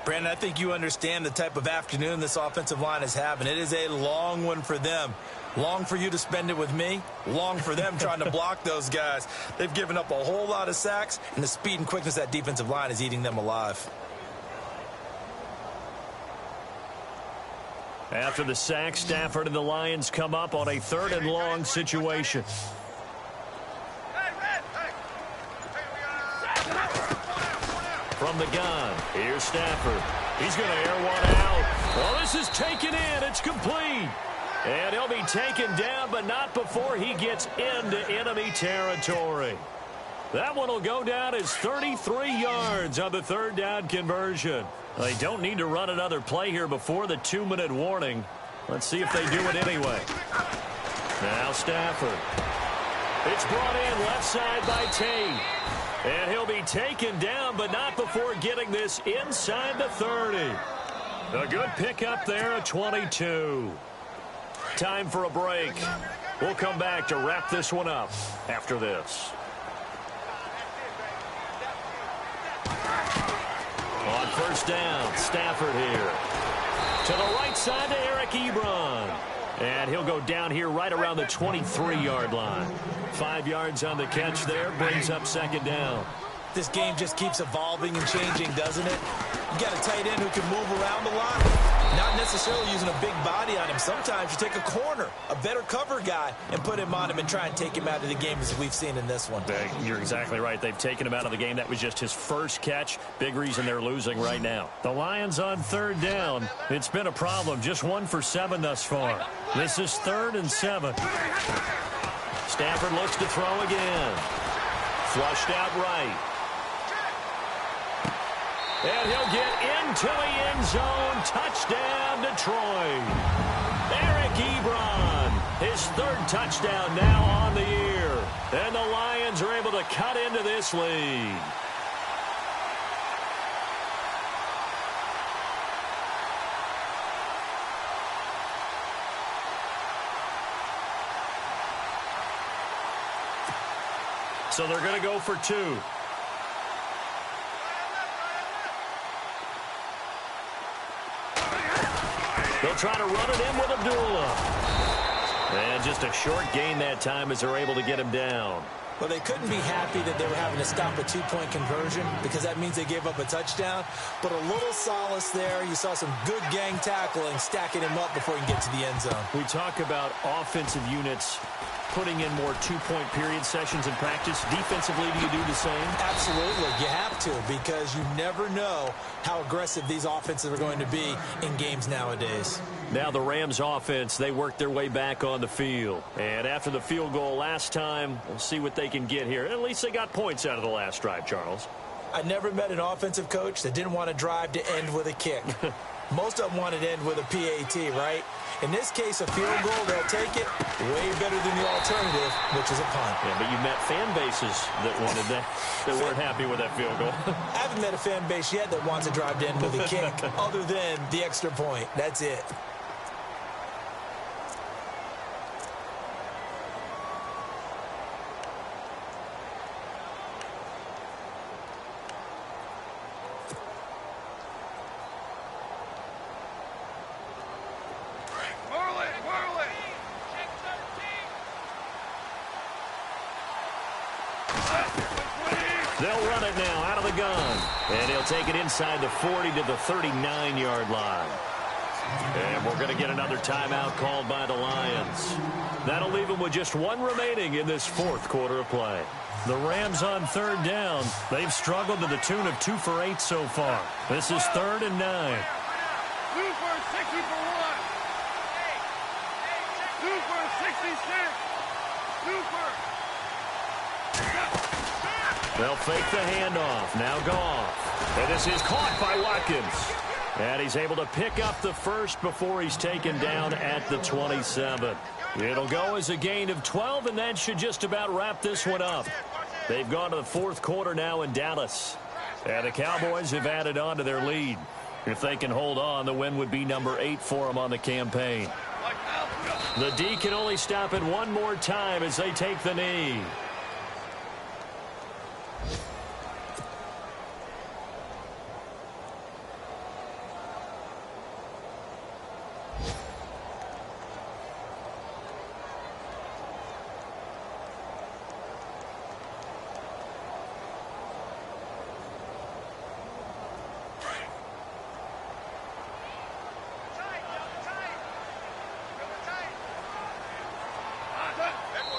Speaker 2: Brandon, I think you understand the type of afternoon this offensive line is having. It is a long one for them. Long for you to spend it with me. Long for them trying to block those guys. They've given up a whole lot of sacks, and the speed and quickness of that defensive line is eating them alive.
Speaker 1: After the sack, Stafford and the Lions come up on a 3rd and long situation. From the gun, here's Stafford. He's going to air one out. Well, this is taken in. It's complete. And he'll be taken down, but not before he gets into enemy territory. That one will go down as 33 yards on the 3rd down conversion. They don't need to run another play here before the 2-minute warning. Let's see if they do it anyway. Now Stafford. It's brought in left side by Tate. And he'll be taken down, but not before getting this inside the 30. A good pickup there at 22. Time for a break. We'll come back to wrap this one up after this. On 1st down, Stafford here. To the right side to Eric Ebron. And he'll go down here right around the 23-yard line. 5 yards on the catch there, brings up 2nd down.
Speaker 2: This game just keeps evolving and changing, doesn't it? You got a tight end who can move around a lot. Not necessarily using a big body on him. Sometimes you take a corner, a better cover guy, and put him on him and try and take him out of the game as we've seen in this one.
Speaker 1: You're exactly right. They've taken him out of the game. That was just his first catch. Big reason they're losing right now. The Lions on 3rd down. It's been a problem. Just 1 for 7 thus far. This is 3rd and 7. Stafford looks to throw again. Flushed out right. And he'll get into the end zone. Touchdown, Detroit. Eric Ebron, his 3rd touchdown now on the year. And the Lions are able to cut into this lead. So they're going to go for 2. They'll try to run it in with Abdullah. And just a short gain that time as they're able to get him down.
Speaker 2: Well, they couldn't be happy that they were having to stop a 2-point conversion because that means they gave up a touchdown. But a little solace there. You saw some good gang tackling, stacking him up before he can get to the end zone.
Speaker 1: We talk about offensive units putting in more 2-point period sessions in practice. Defensively, do you do the same?
Speaker 2: Absolutely. You have to, because you never know how aggressive these offenses are going to be in games nowadays.
Speaker 1: Now the Rams offense, they work their way back on the field. And after the field goal last time, we'll see what they can get here. At least they got points out of the last drive, Charles.
Speaker 2: I never met an offensive coach that didn't want to drive to end with a kick. Most of them wanted to end with a PAT, right? In this case, a field goal, they'll take it way better than the alternative, which is a punt.
Speaker 1: Yeah, but you met fan bases that wanted that, that weren't happy with that field goal.
Speaker 2: I haven't met a fan base yet that wants to drive to end with a kick other than the extra point. That's it.
Speaker 1: They'll run it now out of the gun. And he'll take it inside the 40 to the 39-yard line. And we're going to get another timeout called by the Lions. That'll leave them with just 1 remaining in this 4th quarter of play. The Rams on third down. They've struggled to the tune of 2 for 8 so far. This is 3rd and 9.
Speaker 3: 2 for 60 for 1. 2 for 66. 2 for...
Speaker 1: They'll fake the handoff. Now Goff. And this is caught by Watkins. And he's able to pick up the first before he's taken down at the 27. It'll go as a gain of 12, and that should just about wrap this one up. They've gone to the 4th quarter now in Dallas. And the Cowboys have added on to their lead. If they can hold on, the win would be number 8 for them on the campaign. The D can only stop it one more time as they take the knee.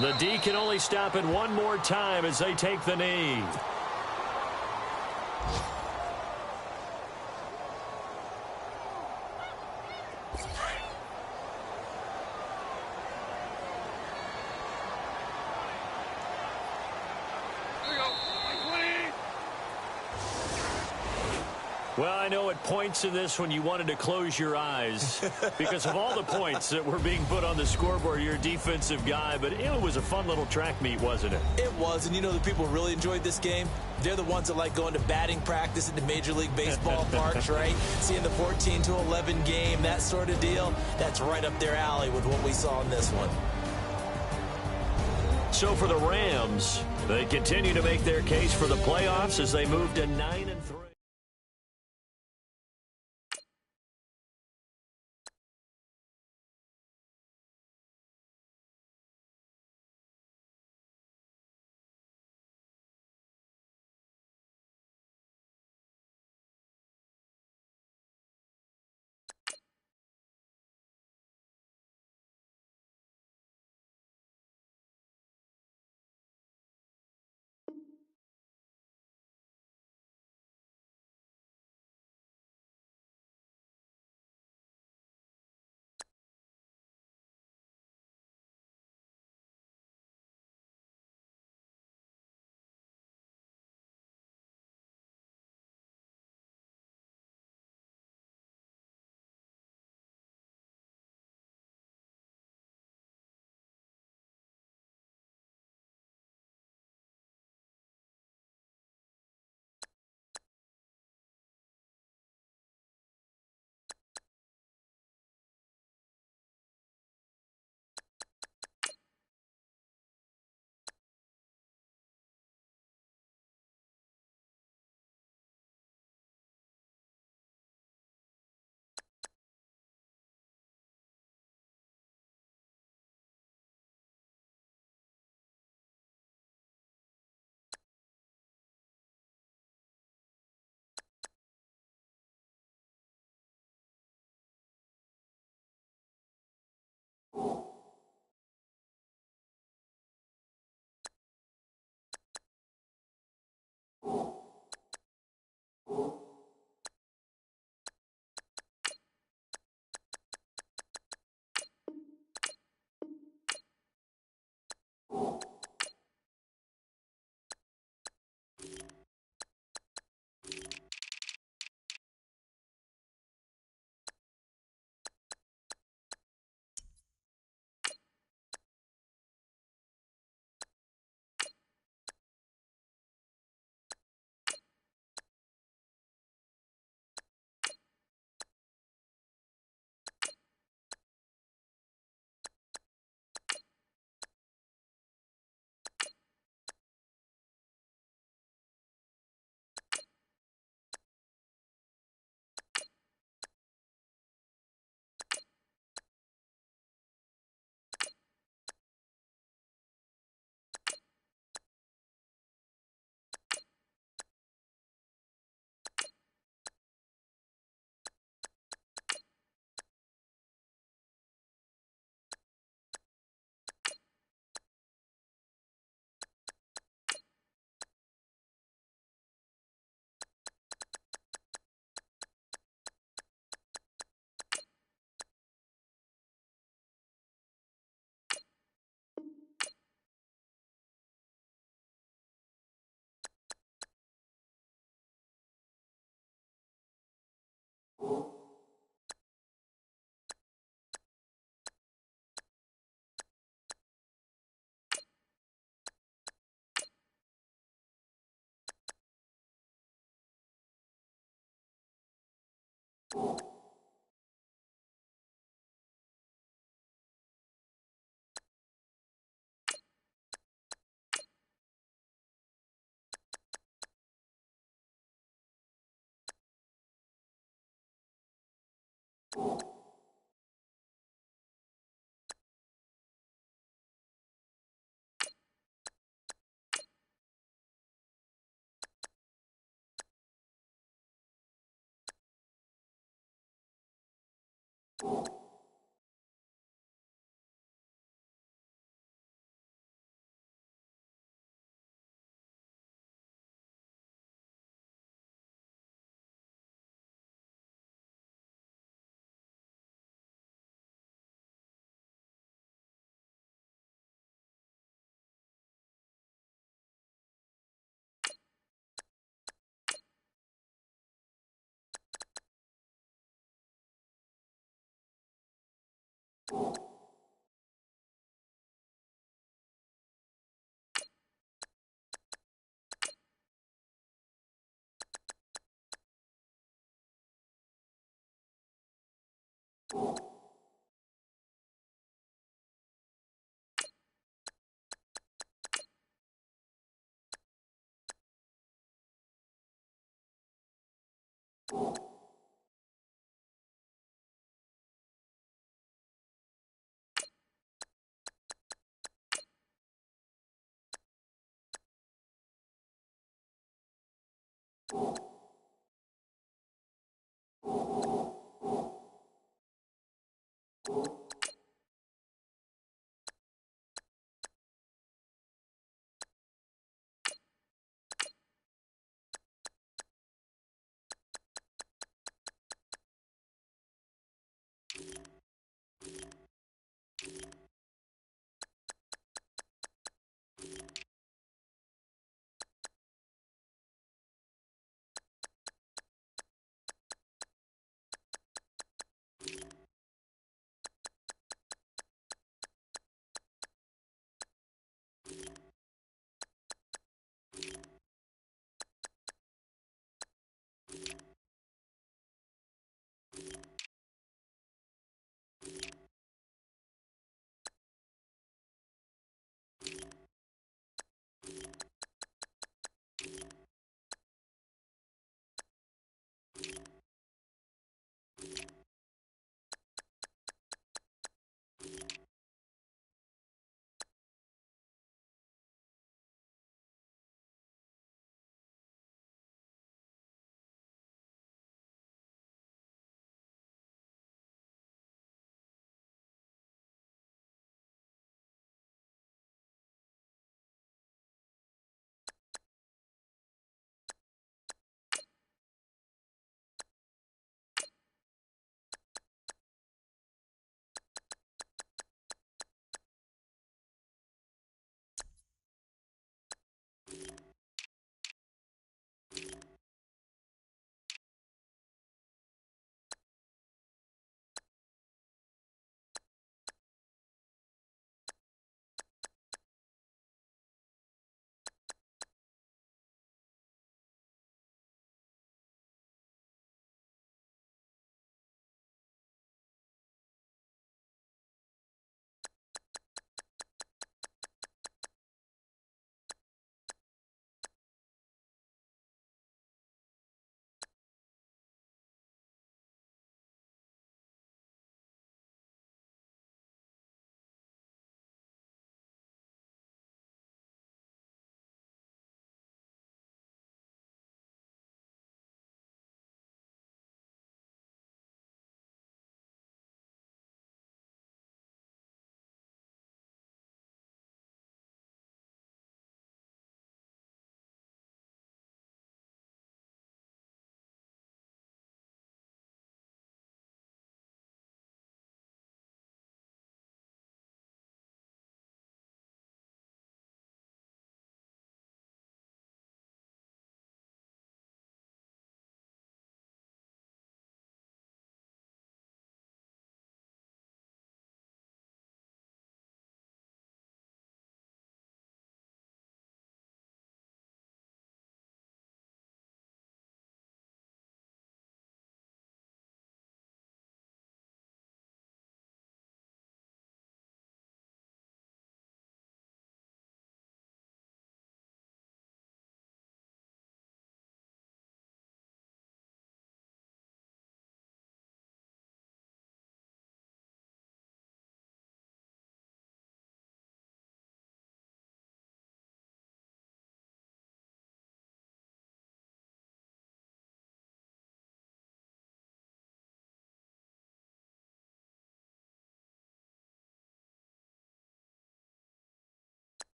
Speaker 1: The D can only stop it one more time as they take the knee. Well, I know at points in this when you wanted to close your eyes because of all the points that were being put on the scoreboard. You're a defensive guy, but it was a fun little track meet, wasn't it?
Speaker 2: It was, and you know the people who really enjoyed this game? They're the ones that like going to batting practice at the Major League Baseball parks, right? Seeing the 14-11 game, that sort of deal, that's right up their alley with what we saw in this one.
Speaker 1: So for the Rams, they continue to make their case for the playoffs as they move to 9-3.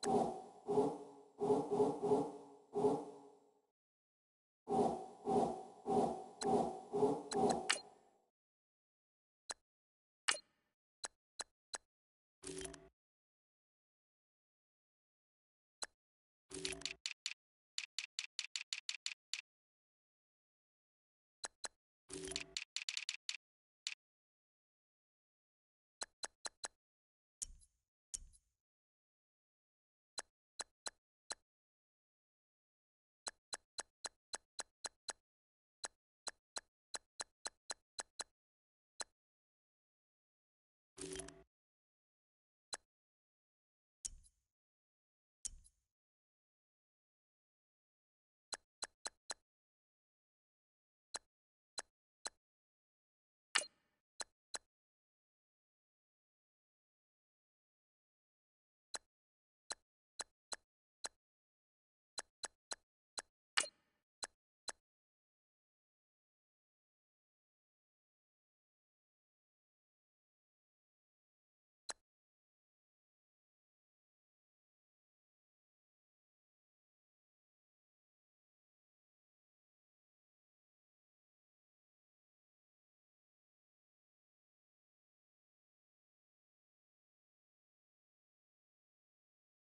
Speaker 5: you.